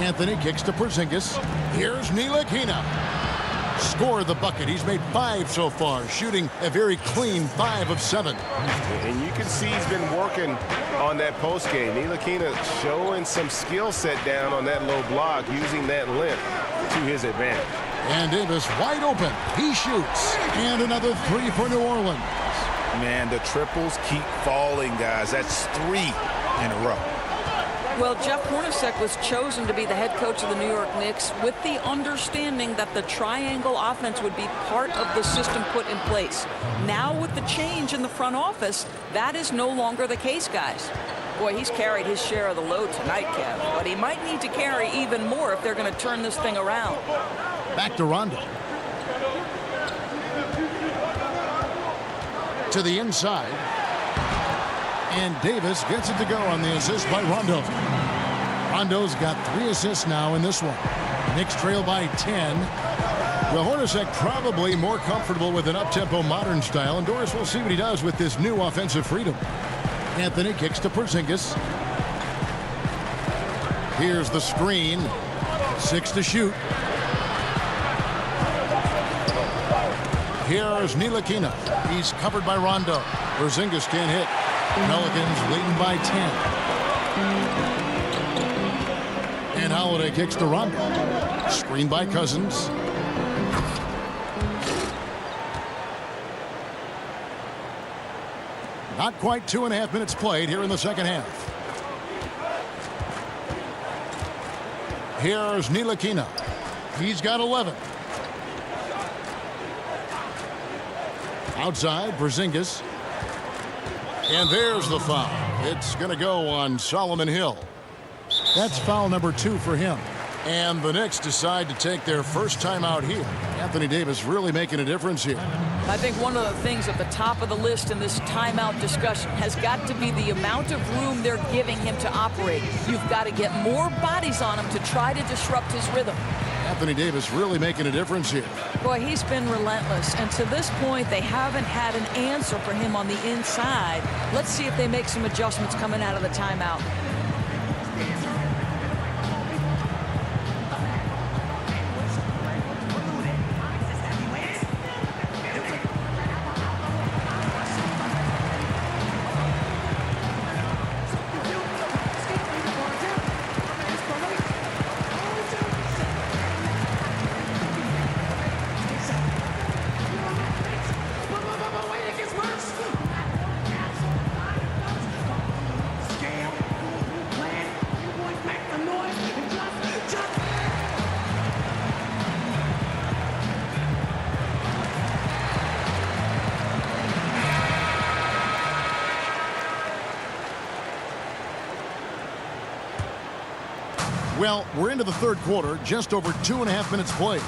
Anthony kicks to Porzingis. Here's Ntilikina. Scored the bucket. He's made 5 so far, shooting a very clean 5 of 7. And you can see he's been working on that post game. Ntilikina showing some skill set down on that low block, using that length to his advantage. And Davis wide open. He shoots. And another 3 for New Orleans. Man, the triples keep falling, guys. That's 3 in a row. Well, Jeff Hornacek was chosen to be the head coach of the New York Knicks with the understanding that the triangle offense would be part of the system put in place. Now with the change in the front office, that is no longer the case, guys. Boy, he's carried his share of the load tonight, Kev, but he might need to carry even more if they're going to turn this thing around. Back to Rondo. To the inside. And Davis gets it to go on the assist by Rondo. Rondo's got 3 assists now in this one. Knicks trail by 10. Well, Hornacek probably more comfortable with an up-tempo modern style. And Doris will see what he does with this new offensive freedom. Anthony kicks to Porzingis. Here's the screen. 6 to shoot. Here's Ntilikina. He's covered by Rondo. Porzingis can't hit. Pelicans leading by 10. And Holiday kicks to Rondo. Screen by Cousins. Not quite 2.5 minutes played here in the second half. Here's Ntilikina. He's got 11. Outside, Porzingis. And there's the foul. It's going to go on Solomon Hill. That's foul number 2 for him. And the Knicks decide to take their first time out here. Anthony Davis really making a difference here. I think one of the things at the top of the list in this timeout discussion has got to be the amount of room they're giving him to operate. You've got to get more bodies on him to try to disrupt his rhythm. Anthony Davis really making a difference here. Boy, he's been relentless, and to this point, they haven't had an answer for him on the inside. Let's see if they make some adjustments coming out of the timeout. Well, we're into the third quarter, just over 2.5 minutes played.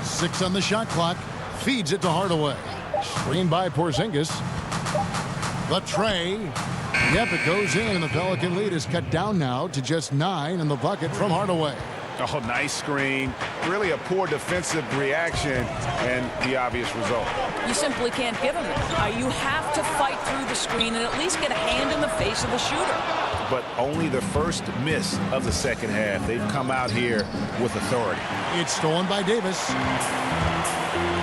6 on the shot clock. Feeds it to Hardaway. Screen by Porzingis. The tray. Yep, it goes in, and the Pelican lead is cut down now to just 9 in the bucket from Hardaway. Oh, nice screen. Really a poor defensive reaction and the obvious result. You simply can't give him it. You have to fight through the screen and at least get a hand in the face of the shooter. But only the first miss of the second half. They've come out here with authority. It's stolen by Davis.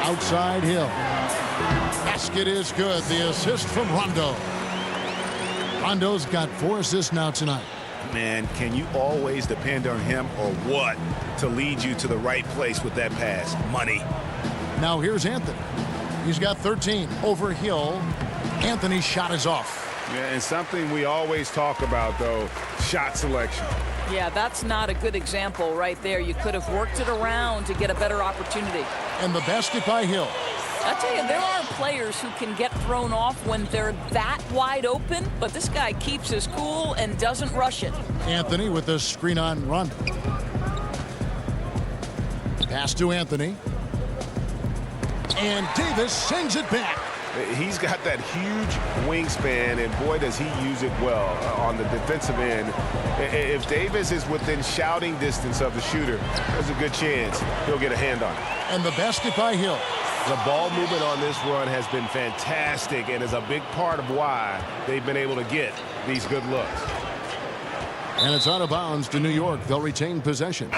Outside Hill. Basket is good. The assist from Rondo. Rondo's got 4 assists now tonight. Man, can you always depend on him or what to lead you to the right place with that pass? Money. Now here's Anthony. He's got 13 over Hill. Anthony's shot is off. Yeah, and something we always talk about, though, shot selection. Yeah, that's not a good example right there. You could have worked it around to get a better opportunity. And the basket by Hill. I tell you, there are players who can get thrown off when they're that wide open, but this guy keeps his cool and doesn't rush it. Anthony with the screen on Rondo. Pass to Anthony. And Davis sends it back. He's got that huge wingspan, and boy, does he use it well on the defensive end. If Davis is within shouting distance of the shooter, there's a good chance he'll get a hand on it. And the basket by Hill. The ball movement on this run has been fantastic and is a big part of why they've been able to get these good looks. And it's out of bounds to New York. They'll retain possession.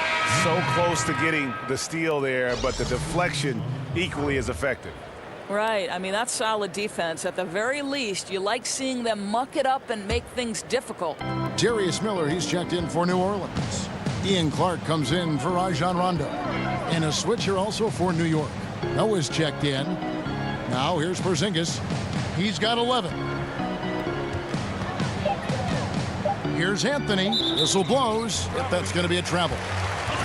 So close to getting the steal there, but the deflection equally as effective. Right. I mean, that's solid defense. At the very least, you like seeing them muck it up and make things difficult. Darius Miller, he's checked in for New Orleans. Ian Clark comes in for Rajon Rondo. And a switcher also for New York. Noah's checked in. Now here's Porzingis. He's got 11. Here's Anthony. Whistle blows. If that's going to be a travel.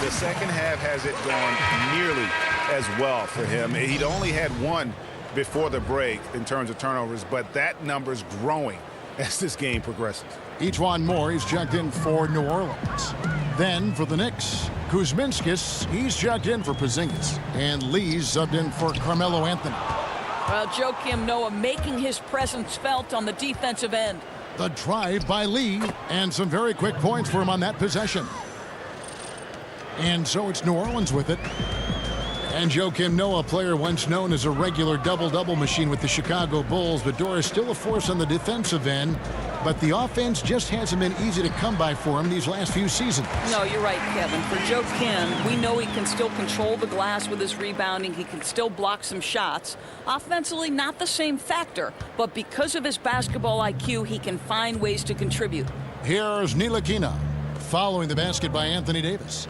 The second half hasn't gone nearly as well for him. He'd only had one before the break in terms of turnovers, but that number's growing as this game progresses. Ejuan Moore, he's checked in for New Orleans. Then for the Knicks, Kuzminskis, he's checked in for Porzingis. And Lee's subbed in for Carmelo Anthony. Well, Joakim Noah making his presence felt on the defensive end. The drive by Lee, and some very quick points for him on that possession. And so it's New Orleans with it. And Joakim Noah, a player once known as a regular double-double machine with the Chicago Bulls, but Dora is still a force on the defensive end. But the offense just hasn't been easy to come by for him these last few seasons. No, you're right, Kevin. For Joakim, we know he can still control the glass with his rebounding. He can still block some shots. Offensively, not the same factor. But because of his basketball IQ, he can find ways to contribute. Here's Ntilikina, following the basket by Anthony Davis.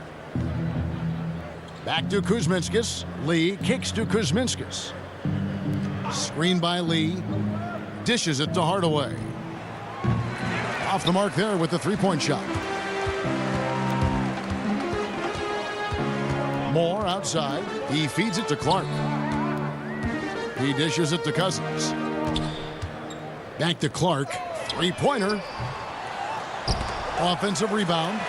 Back to Kuzminskis. Lee kicks to Kuzminskis. Screen by Lee. Dishes it to Hardaway. Off the mark there with the three-point shot. Moore outside. He feeds it to Clark. He dishes it to Cousins. Back to Clark. Three-pointer. Offensive rebound.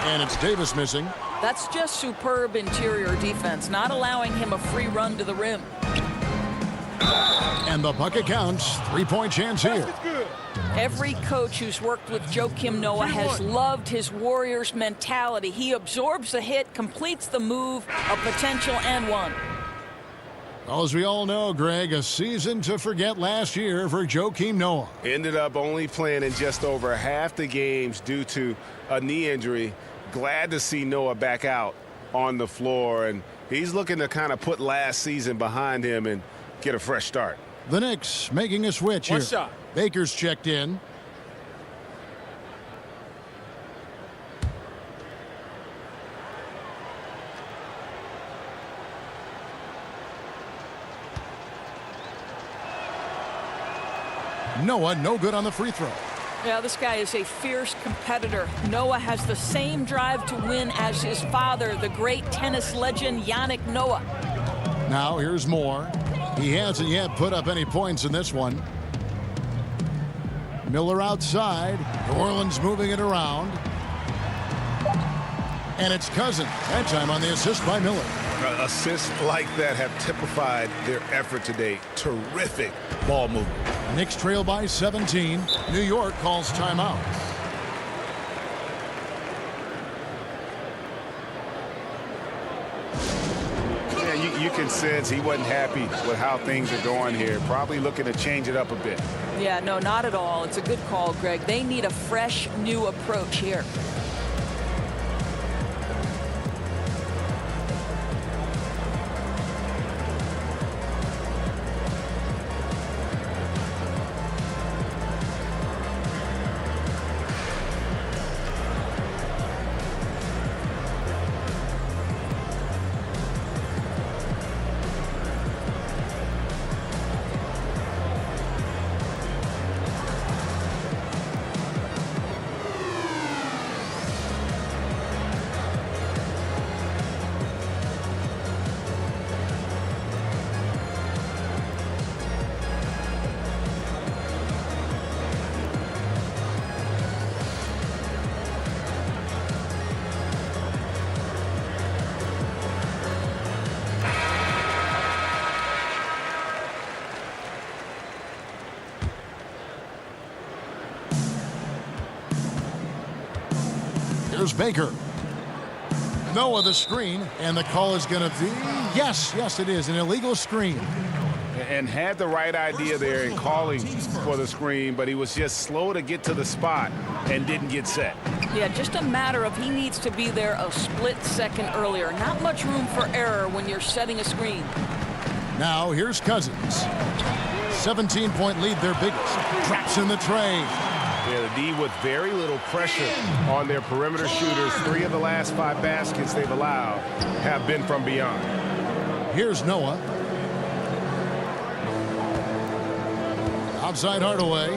And it's Davis missing. That's just superb interior defense, not allowing him a free run to the rim. And the bucket counts. Three-point chance here. Every coach who's worked with Joakim Noah has loved his Warriors mentality. He absorbs the hit, completes the move, a potential and one. Well, as we all know, Greg, a season to forget last year for Joakim Noah. Ended up only playing in just over half the games due to a knee injury. Glad to see Noah back out on the floor, and he's looking to kind of put last season behind him and get a fresh start. The Knicks making a switch here. One shot. Baker's checked in. Noah, no good on the free throw. Yeah, this guy is a fierce competitor. Noah has the same drive to win as his father, the great tennis legend Yannick Noah. Now here's Moore. He hasn't yet put up any points in this one. Miller outside. New Orleans moving it around. And it's Cousins. That time on the assist by Miller. Assists like that have typified their effort today. Terrific ball movement. Knicks trail by 17. New York calls timeout. Yeah, you can sense he wasn't happy with how things are going here. Probably looking to change it up a bit. Yeah, no, not at all. It's a good call, Greg. They need a fresh, new approach here. Here's Baker. Noah the screen, and the call is going to be, yes, it is, an illegal screen. And had the right idea there in calling for the screen, but he was just slow to get to the spot and didn't get set. Yeah, just a matter of he needs to be there a split second earlier. Not much room for error when you're setting a screen. Now here's Cousins. 17-point lead, their biggest. Traps in the tray. Yeah, the D with very little pressure on their perimeter shooters. 3 of the last 5 baskets they've allowed have been from beyond. Here's Noah. Outside Hardaway.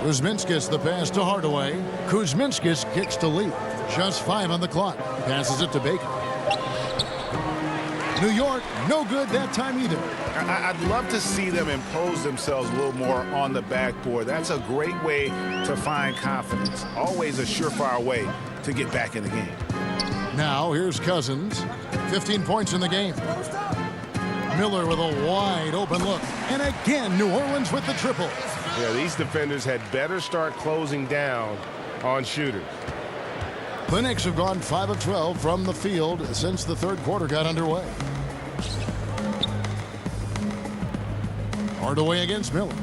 Kuzminskis the pass to Hardaway. Kuzminskis kicks to Lee. Just 5 on the clock. Passes it to Baker. New York, no good that time either. I'd love to see them impose themselves a little more on the backboard. That's a great way to find confidence. Always a surefire way to get back in the game. Now here's Cousins. 15 points in the game. Miller with a wide open look. And again, New Orleans with the triple. Yeah, these defenders had better start closing down on shooters. The Knicks have gone 5 of 12 from the field since the third quarter got underway. Hardaway against Miller.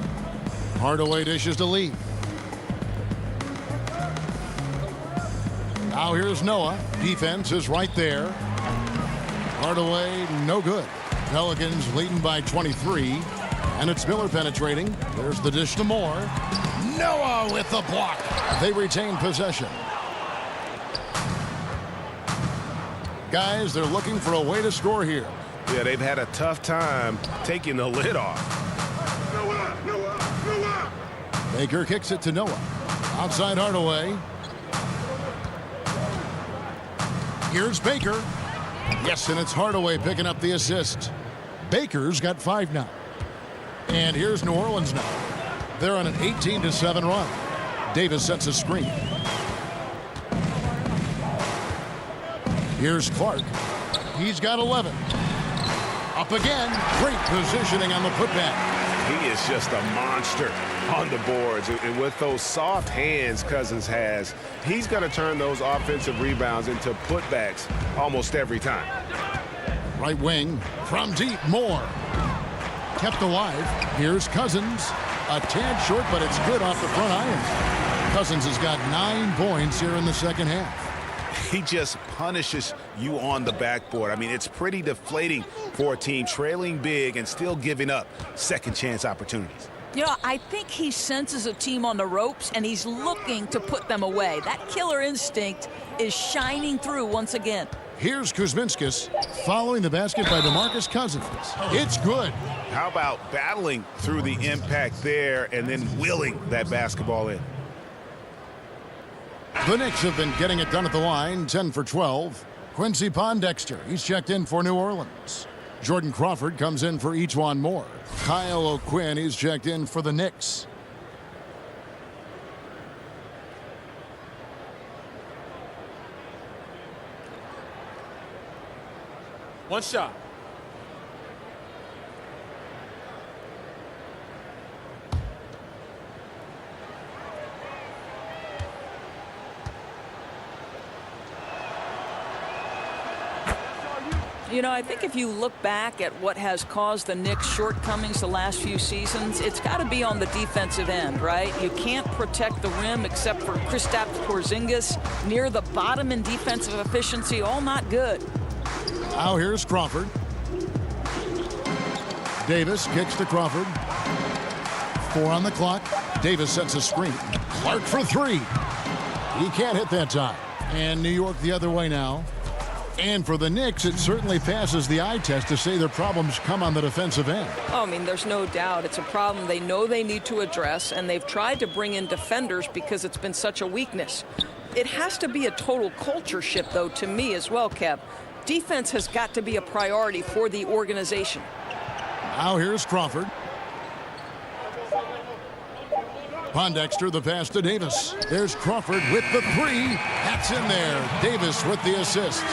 Hardaway dishes to Lee. Now here's Noah. Defense is right there. Hardaway, no good. Pelicans leading by 23. And it's Miller penetrating. There's the dish to Moore. Noah with the block. They retain possession. Guys, they're looking for a way to score here. Yeah, they've had a tough time taking the lid off. Baker kicks it to Noah. Outside Hardaway. Here's Baker. Yes, and it's Hardaway picking up the assist. Baker's got 5 now. And here's New Orleans now. They're on an 18-7 run. Davis sets a screen. Here's Clark. He's got 11. Up again. Great positioning on the putback. He is just a monster on the boards. And with those soft hands Cousins has, he's going to turn those offensive rebounds into putbacks almost every time. Right wing from deep. Moore. Kept alive. Here's Cousins. A tad short, but it's good off the front iron. Cousins has got 9 points here in the second half. He just punishes you on the backboard. I mean, it's pretty deflating for a team trailing big and still giving up second chance opportunities. You know, I think he senses a team on the ropes, and he's looking to put them away. That killer instinct is shining through once again. Here's Kuzminskis following the basket by DeMarcus Cousins. It's good. How about battling through the impact there and then willing that basketball in? The Knicks have been getting it done at the line, 10 for 12. Quincy Pondexter, he's checked in for New Orleans. Jordan Crawford comes in for Ejuan Moore. Kyle O'Quinn, he's checked in for the Knicks. One shot. You know, I think if you look back at what has caused the Knicks' shortcomings the last few seasons, it's got to be on the defensive end, right? You can't protect the rim except for Kristaps Porzingis. Near the bottom in defensive efficiency, all not good. Now here's Crawford. Davis kicks to Crawford. 4 on the clock. Davis sets a screen. Clark for 3. He can't hit that time. And New York the other way now. And for the Knicks, it certainly passes the eye test to say their problems come on the defensive end. Oh, I mean, there's no doubt. It's a problem they know they need to address, and they've tried to bring in defenders because it's been such a weakness. It has to be a total culture shift, though, to me as well, Kev. Defense has got to be a priority for the organization. Now here's Crawford. Pondexter, the pass to Davis. There's Crawford with the 3. That's in there. Davis with the assist.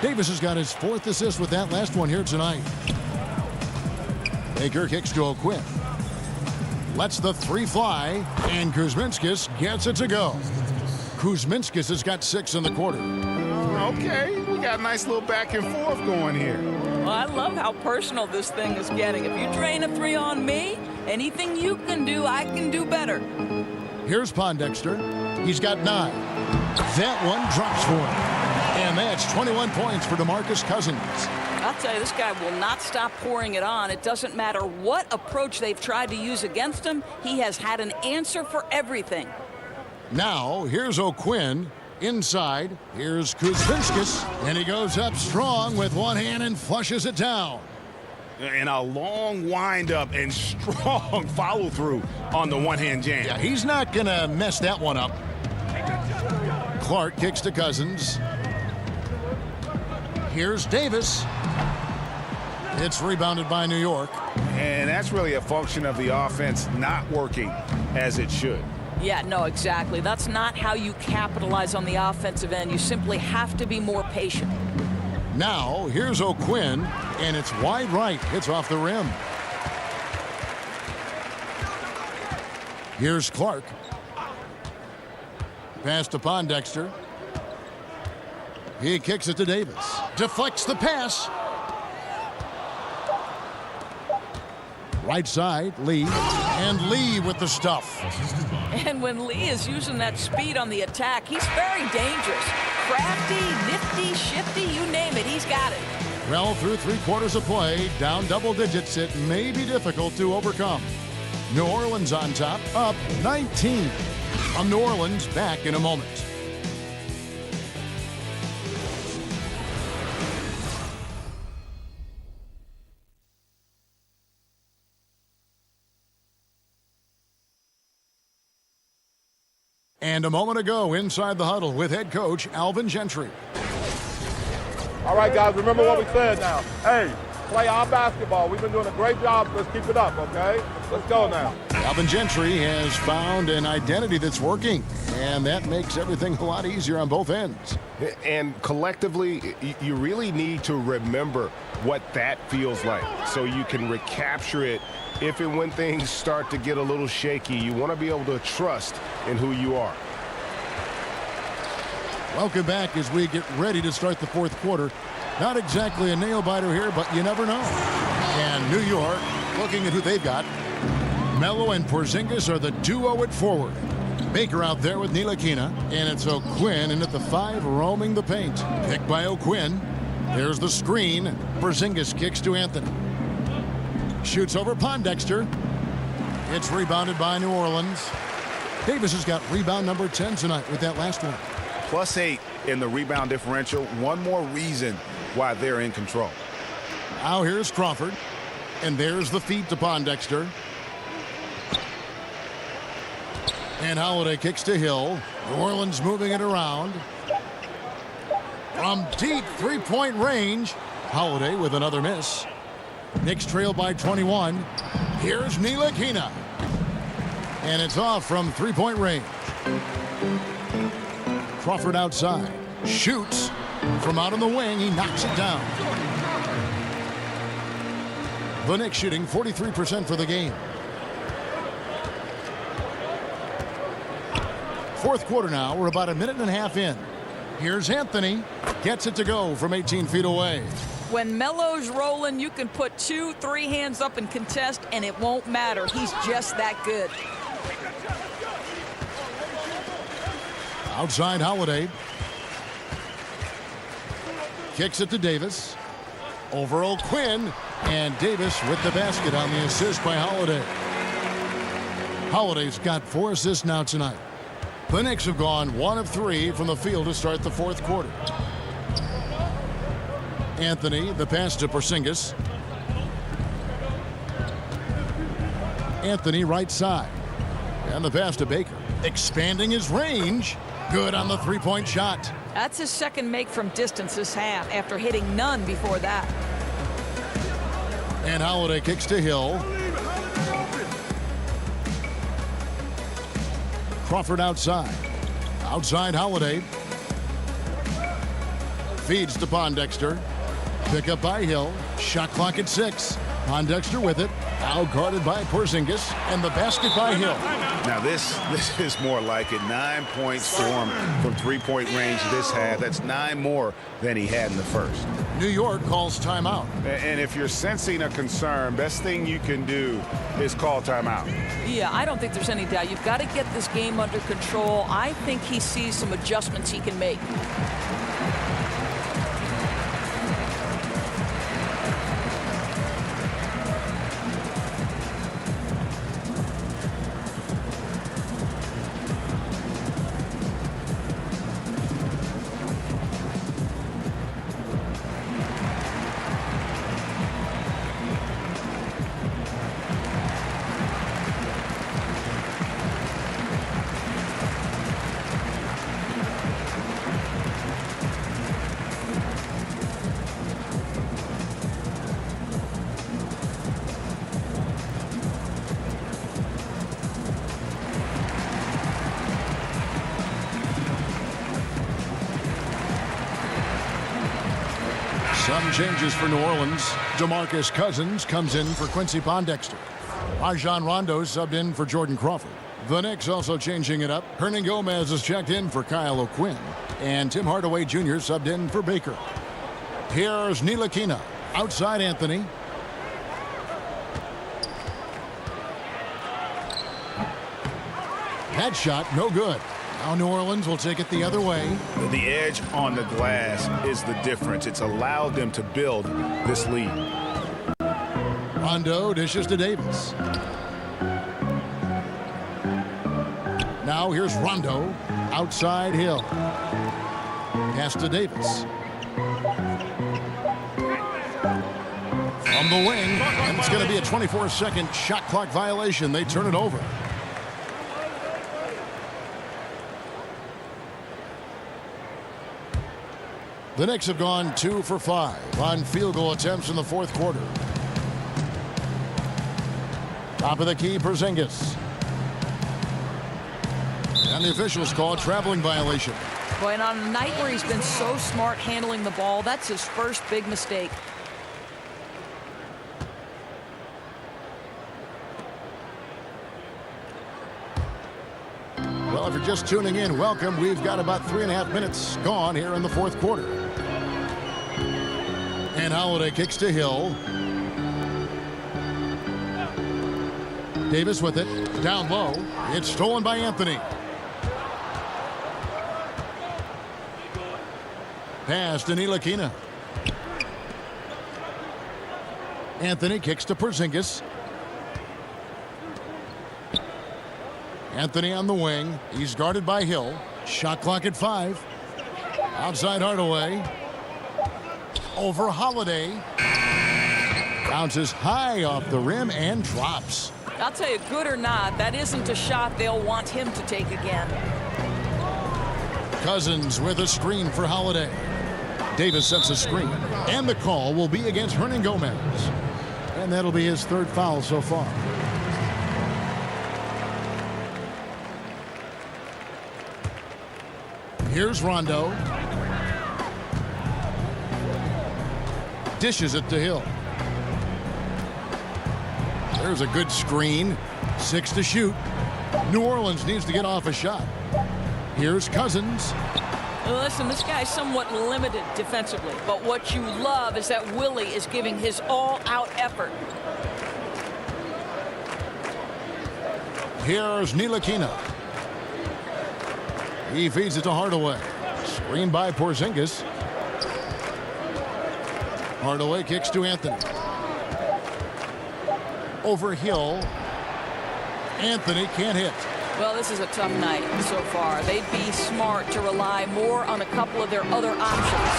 Davis has got his 4th assist with that last one here tonight. Baker kicks to O'Quinn. lets the three fly, and Kuzminskis gets it to go. Kuzminskis has got 6 in the quarter. Okay, we got a nice little back and forth going here. Well, I love how personal this thing is getting. If you drain a 3 on me, anything you can do, I can do better. Here's Pondexter. He's got 9. That one drops for him. And that's 21 points for DeMarcus Cousins. I'll tell you, this guy will not stop pouring it on. It doesn't matter what approach they've tried to use against him. He has had an answer for everything. Now, here's O'Quinn. Inside, here's Kuzminskis. And he goes up strong with one hand and flushes it down. And a long windup and strong follow-through on the one-hand jam. Yeah, he's not going to mess that one up. Clark kicks to Cousins. Here's Davis. It's rebounded by New York. And that's really a function of the offense not working as it should. Yeah, no, exactly. That's not how you capitalize on the offensive end. You simply have to be more patient. Now, here's O'Quinn, and it's wide right. It's off the rim. Here's Clark. Pass to Pondexter. He kicks it to Davis. Deflects the pass. Right side, Lee. And Lee with the stuff. And when Lee is using that speed on the attack, he's very dangerous. Crafty, nifty, shifty, you name it, he's got it. Well, through 3 quarters of play, down double digits, it may be difficult to overcome. New Orleans on top, up 19. From New Orleans, back in a moment. And a moment ago, inside the huddle with head coach Alvin Gentry. All right, guys, remember what we said now. Hey, play our basketball. We've been doing a great job. Let's keep it up, okay? Let's go now. Alvin Gentry has found an identity that's working, and that makes everything a lot easier on both ends. And collectively, you really need to remember what that feels like so you can recapture it if and when things start to get a little shaky. You want to be able to trust in who you are. Welcome back as we get ready to start the 4th quarter. Not exactly a nail-biter here, but you never know. And New York, looking at who they've got, Melo and Porzingis are the duo at forward. Baker out there with Ntilikina, and it's O'Quinn in at the 5 roaming the paint. Picked by O'Quinn. There's the screen. Porzingis kicks to Anthony. Shoots over Pondexter. It's rebounded by New Orleans. Davis has got rebound number 10 tonight with that last one. +8 in the rebound differential. One more reason why they're in control. Now here's Crawford. And there's the feed to Pondexter. And Holiday kicks to Hill. New Orleans moving it around. From deep 3-point range. Holiday with another miss. Knicks trail by 21. Here's Ntilikina. And it's off from 3-point range. Crawford outside. Shoots. From out on the wing, he knocks it down. The Knicks shooting 43% for the game. 4th quarter now. We're about a minute and a half in. Here's Anthony. Gets it to go from 18 feet away. When Melo's rolling, you can put 2, 3 hands up and contest, and it won't matter. He's just that good. Outside Holiday. Kicks it to Davis. Over O'Quinn. And Davis with the basket on the assist by Holiday. Holiday's got 4 assists now tonight. The Knicks have gone 1 of 3 from the field to start the 4th quarter. Anthony, the pass to Porzingis. Anthony right side. And the pass to Baker. Expanding his range. Good on the 3-point shot. That's his second make from distance this half after hitting none before that. And Holiday kicks to Hill. Crawford outside. Outside Holiday. Feeds to Pondexter. Pick up by Hill. Shot clock at 6. Pondexter with it. Now guarded by Porzingis. And the basket by Hill. Now this is more like it. 9 points for him from three-point range this half. That's 9 more than he had in the first. New York calls timeout. And if you're sensing a concern, best thing you can do is call timeout. Yeah, I don't think there's any doubt. You've got to get this game under control. I think he sees some adjustments he can make. Some changes for New Orleans. DeMarcus Cousins comes in for Quincy Pondexter. Rajon Rondo subbed in for Jordan Crawford. The Knicks also changing it up. Hernan Gomez is checked in for Kyle O'Quinn. And Tim Hardaway Jr. subbed in for Baker. Here's Ntilikina. Outside Anthony. That shot, no good. Now New Orleans will take it the other way. The edge on the glass is the difference. It's allowed them to build this lead. Rondo dishes to Davis. Now here's Rondo. Outside Hill. Pass to Davis. From the wing. And it's going to be a 24-second shot clock violation. They turn it over. The Knicks have gone 2 for 5 on field goal attempts in the fourth quarter. Top of the key, Porzingis. And the officials call a traveling violation. Boy, and on a night where he's been so smart handling the ball, that's his first big mistake. Well, if you're just tuning in, welcome. We've got about 3.5 minutes gone here in the fourth quarter. And Holiday kicks to Hill. Davis with it. Down low. It's stolen by Anthony. Pass to Ntilikina. Anthony kicks to Porzingis. Anthony on the wing. He's guarded by Hill. Shot clock at 5. Outside Hardaway. Over Holiday. Bounces high off the rim and drops. I'll tell you, good or not, that isn't a shot they'll want him to take again. Cousins with a screen for Holiday. Davis sets a screen. And the call will be against Hernan Gomez. And that'll be his third foul so far. Here's Rondo. Dishes it to Hill. There's a good screen. 6 to shoot. New Orleans needs to get off a shot. Here's Cousins. Listen, this guy's somewhat limited defensively, but what you love is that Willie is giving his all-out effort. Here's Ntilikina. He feeds it to Hardaway. Screen by Porzingis. Hardaway kicks to Anthony. Over Hill. Anthony can't hit. Well, this is a tough night so far. They'd be smart to rely more on a couple of their other options.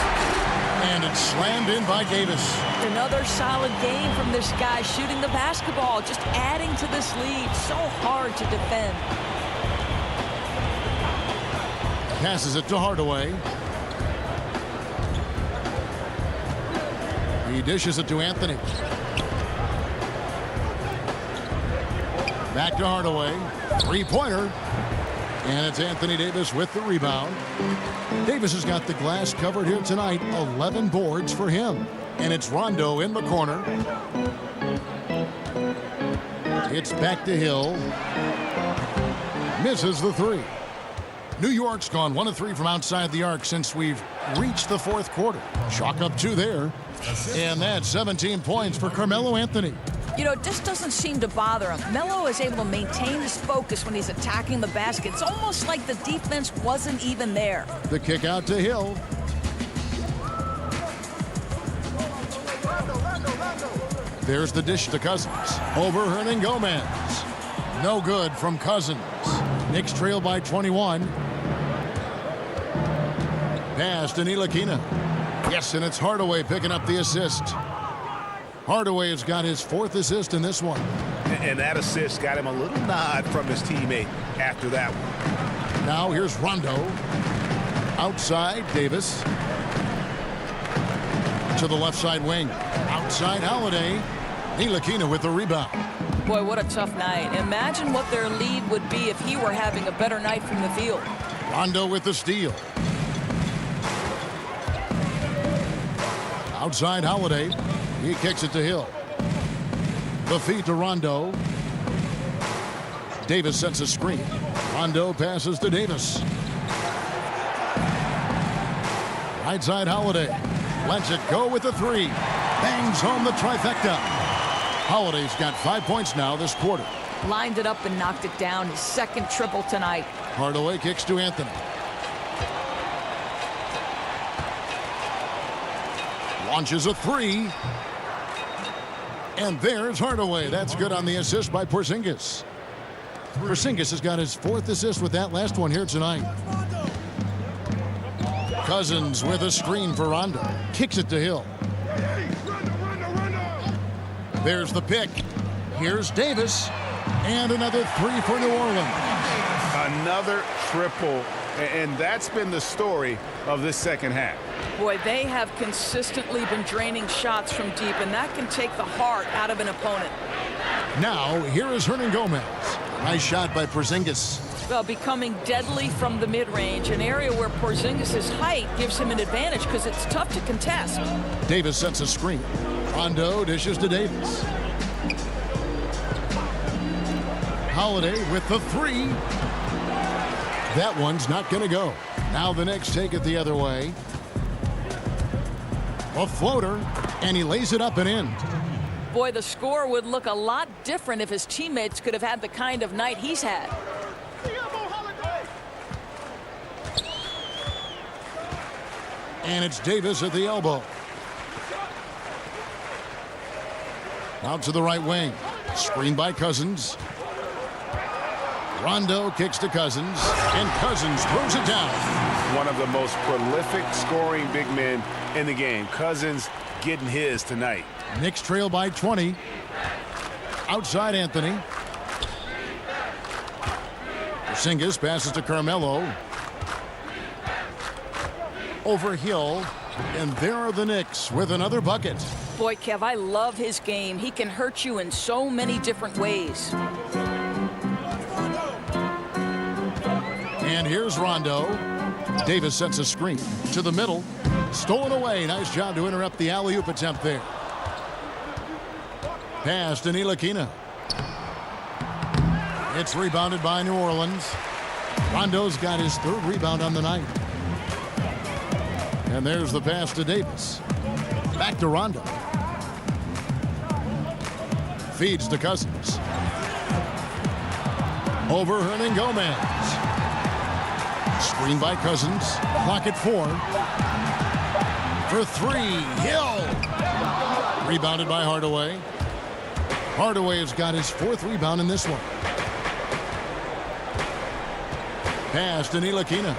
And it's slammed in by Davis. Another solid game from this guy shooting the basketball, just adding to this lead. So hard to defend. Passes it to Hardaway. He dishes it to Anthony. Back to Hardaway. Three-pointer. And it's Anthony Davis with the rebound. Davis has got the glass covered here tonight. 11 boards for him. And it's Rondo in the corner. It's back to Hill. Misses the three. New York's gone 1 of 3 from outside the arc since we've reached the fourth quarter. Chalk up 2 there. And that's 17 points for Carmelo Anthony. You know, this doesn't seem to bother him. Melo is able to maintain his focus when he's attacking the basket. It's almost like the defense wasn't even there. The kick out to Hill. There's the dish to Cousins. Over Hernangomez. No good from Cousins. Knicks trail by 21. Pass to Ntilikina. Yes, and it's Hardaway picking up the assist. Hardaway has got his 4th assist in this one. And that assist got him a little nod from his teammate after that one. Now here's Rondo. Outside, Davis. To the left side wing. Outside, Holiday. Ntilikina with the rebound. Boy, what a tough night. Imagine what their lead would be if he were having a better night from the field. Rondo with the steal. Outside, Holiday. He kicks it to Hill. The feed to Rondo. Davis sets a screen. Rondo passes to Davis. Right side, Holiday. Lets it go with the 3. Bangs home the trifecta. Holiday's got 5 points now this quarter. Lined it up and knocked it down. His 2nd triple tonight. Hardaway kicks to Anthony. Launches a 3. And there's Hardaway. That's good on the assist by Porzingis. Porzingis has got his 4th assist with that last one here tonight. Cousins with a screen for Rondo. Kicks it to Hill. There's the pick. Here's Davis. And another 3 for New Orleans. Another triple. And that's been the story of this second half. Boy, they have consistently been draining shots from deep, and that can take the heart out of an opponent. Now, here is Hernangomez. Nice shot by Porzingis. Well, becoming deadly from the mid-range, an area where Porzingis' height gives him an advantage because it's tough to contest. Davis sets a screen. Rondo dishes to Davis. Holiday with the 3. That one's not going to go. Now the Knicks take it the other way. A floater, and he lays it up and in. Boy, the score would look a lot different if his teammates could have had the kind of night he's had. And it's Davis at the elbow. Out to the right wing. Screen by Cousins. Rondo kicks to Cousins, and Cousins throws it down. One of the most prolific scoring big men in the game. Cousins getting his tonight. Knicks trail by 20. Outside Anthony. Porzingis passes to Carmelo. Over Hill, and there are the Knicks with another bucket. Boy, Kev, I love his game. He can hurt you in so many different ways. And here's Rondo. Davis sets a screen to the middle. Stolen away. Nice job to interrupt the alley-oop attempt there. Pass to Ntilikina. It's rebounded by New Orleans. Rondo's got his 3rd rebound on the night. And there's the pass to Davis. Back to Rondo. Feeds to Cousins. Over Hernangomez. Screen by Cousins. Clock at 4. For 3. Hill. Rebounded by Hardaway. Hardaway has got his 4th rebound in this one. Pass to Ntilikina.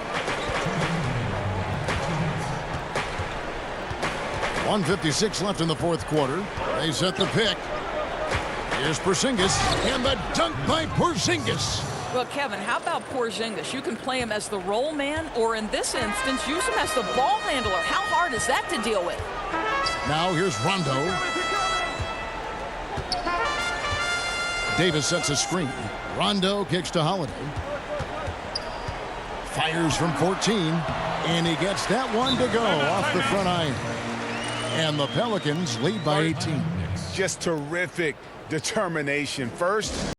1:56 left in the 4th quarter. They set the pick. Here's Porzingis, and the dunk by Porzingis. Well, Kevin, how about Porzingis? You can play him as the roll man, or in this instance, use him as the ball handler. How hard is that to deal with? Now here's Rondo. Davis sets a screen. Rondo kicks to Holiday. Fires from 14, and he gets that one to go off the front iron. And the Pelicans lead by 18. just terrific determination. First,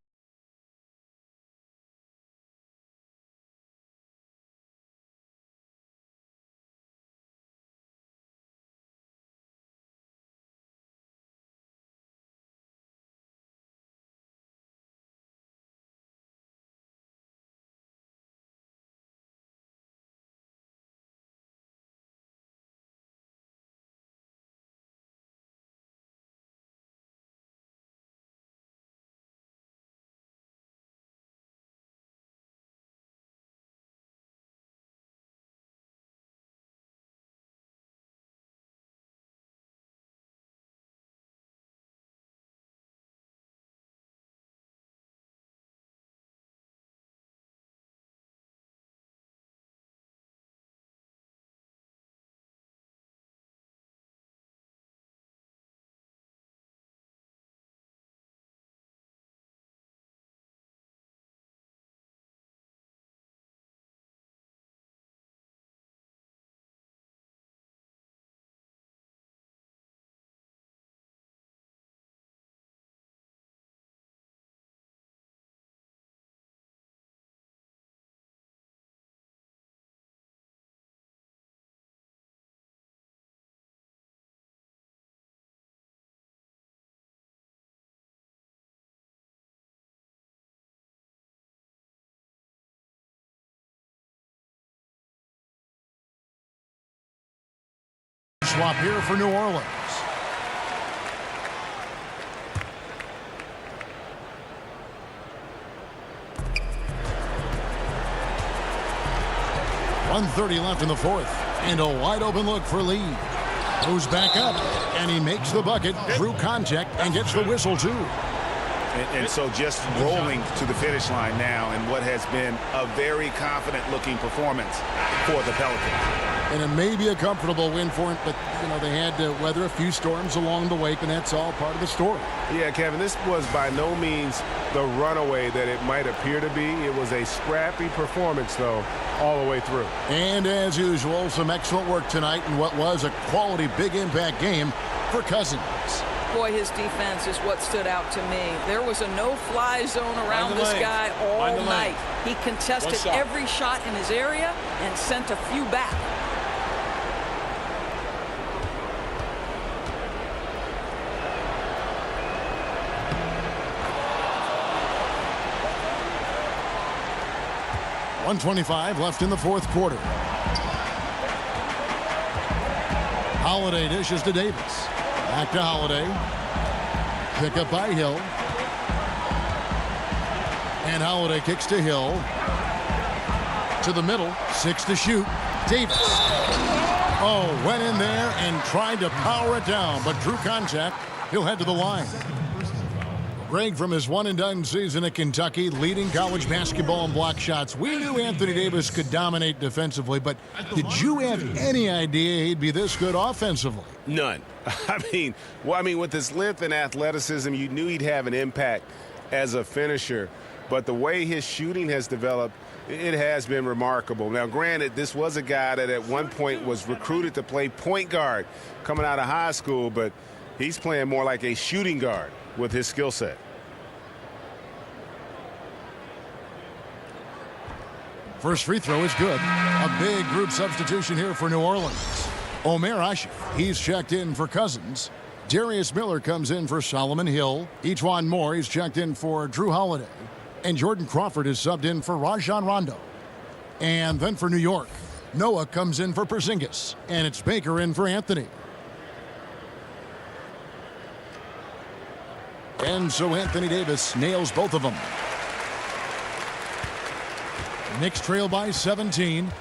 swap here for New Orleans. .130 left in the fourth, and a wide open look for Lee. Goes back up, and he makes the bucket through contact and gets the whistle too. and so just rolling to the finish line now in what has been a very confident-looking performance for the Pelicans. And it may be a comfortable win for him, but, you know, they had to weather a few storms along the way, and that's all part of the story. Yeah, Kevin, this was by no means the runaway that it might appear to be. It was a scrappy performance, though, all the way through. And as usual, some excellent work tonight in what was a quality big impact game for Cousins. Boy, his defense is what stood out to me. There was a no-fly zone around this guy all night. He contested every shot in his area and sent a few back. .125 left in the fourth quarter. Holiday dishes to Davis. Back to Holiday. Pick up by Hill. And Holiday kicks to Hill. To the middle. 6 to shoot. Davis. Oh, went in there and tried to power it down, but drew contact. He'll head to the line. Greg, from his one-and-done season at Kentucky, leading college basketball in block shots. We knew Anthony Davis could dominate defensively, but did you have any idea he'd be this good offensively? None. I mean, with his length and athleticism, you knew he'd have an impact as a finisher. But the way his shooting has developed, it has been remarkable. Now, granted, this was a guy that at one point was recruited to play point guard coming out of high school, but he's playing more like a shooting guard with his skill set. First free throw is good. A big group substitution here for New Orleans. Omer Asif, he's checked in for Cousins. Darius Miller comes in for Solomon Hill. Ejuan Moore, he's checked in for Drew Holiday. And Jordan Crawford is subbed in for Rajon Rondo. And then for New York, Noah comes in for Porzingis. And it's Baker in for Anthony. And so Anthony Davis nails both of them. Knicks trail by 17.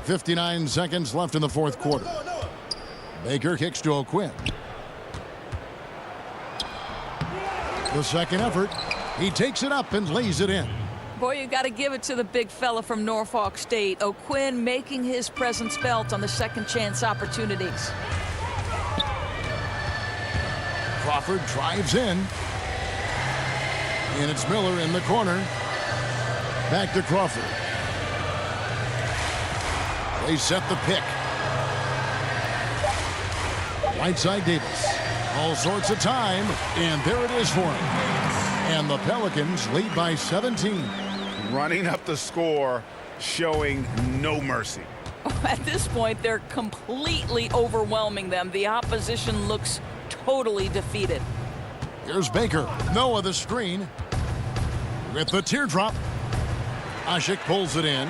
59 seconds left in the fourth quarter. Baker kicks to O'Quinn. The second effort. He takes it up and lays it in. Boy, you got to give it to the big fella from Norfolk State. O'Quinn making his presence felt on the second chance opportunities. Crawford drives in. And it's Miller in the corner. Back to Crawford. They set the pick. Right side Davis. All sorts of time, and there it is for him. And the Pelicans lead by 17. Running up the score, showing no mercy. At this point, they're completely overwhelming them. The opposition looks totally defeated. Here's Baker. Noah the screen. With the teardrop. Ashik pulls it in.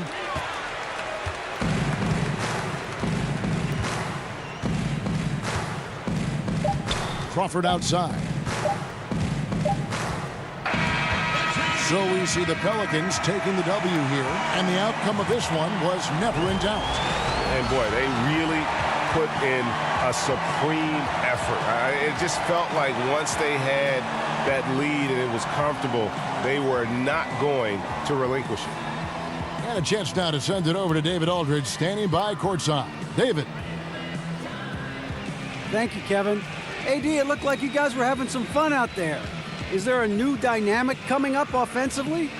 Crawford outside. So we see the Pelicans taking the W here, and the outcome of this one was never in doubt. And boy, they really put in a supreme effort. It just felt like once they had that lead and it was comfortable, they were not going to relinquish it. And a chance now to send it over to David Aldridge, standing by courtside. David. Thank you, Kevin. AD, it looked like you guys were having some fun out there. Is there a new dynamic coming up offensively?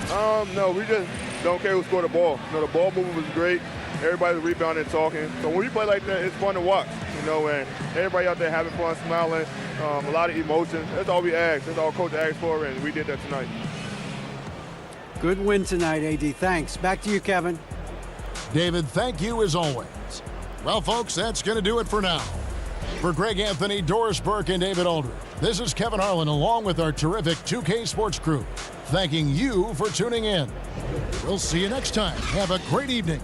No, we just don't care who scored the ball. You know, the ball movement was great. Everybody's rebounding and talking. So when we play like that, it's fun to watch. You know, and everybody out there having fun, smiling, a lot of emotions. That's all we ask. That's all Coach asked for, and we did that tonight. Good win tonight, AD. Thanks. Back to you, Kevin. David, thank you as always. Well, folks, that's going to do it for now. For Greg Anthony, Doris Burke, and David Aldridge, this is Kevin Harlan along with our terrific 2K Sports crew, thanking you for tuning in. We'll see you next time. Have a great evening.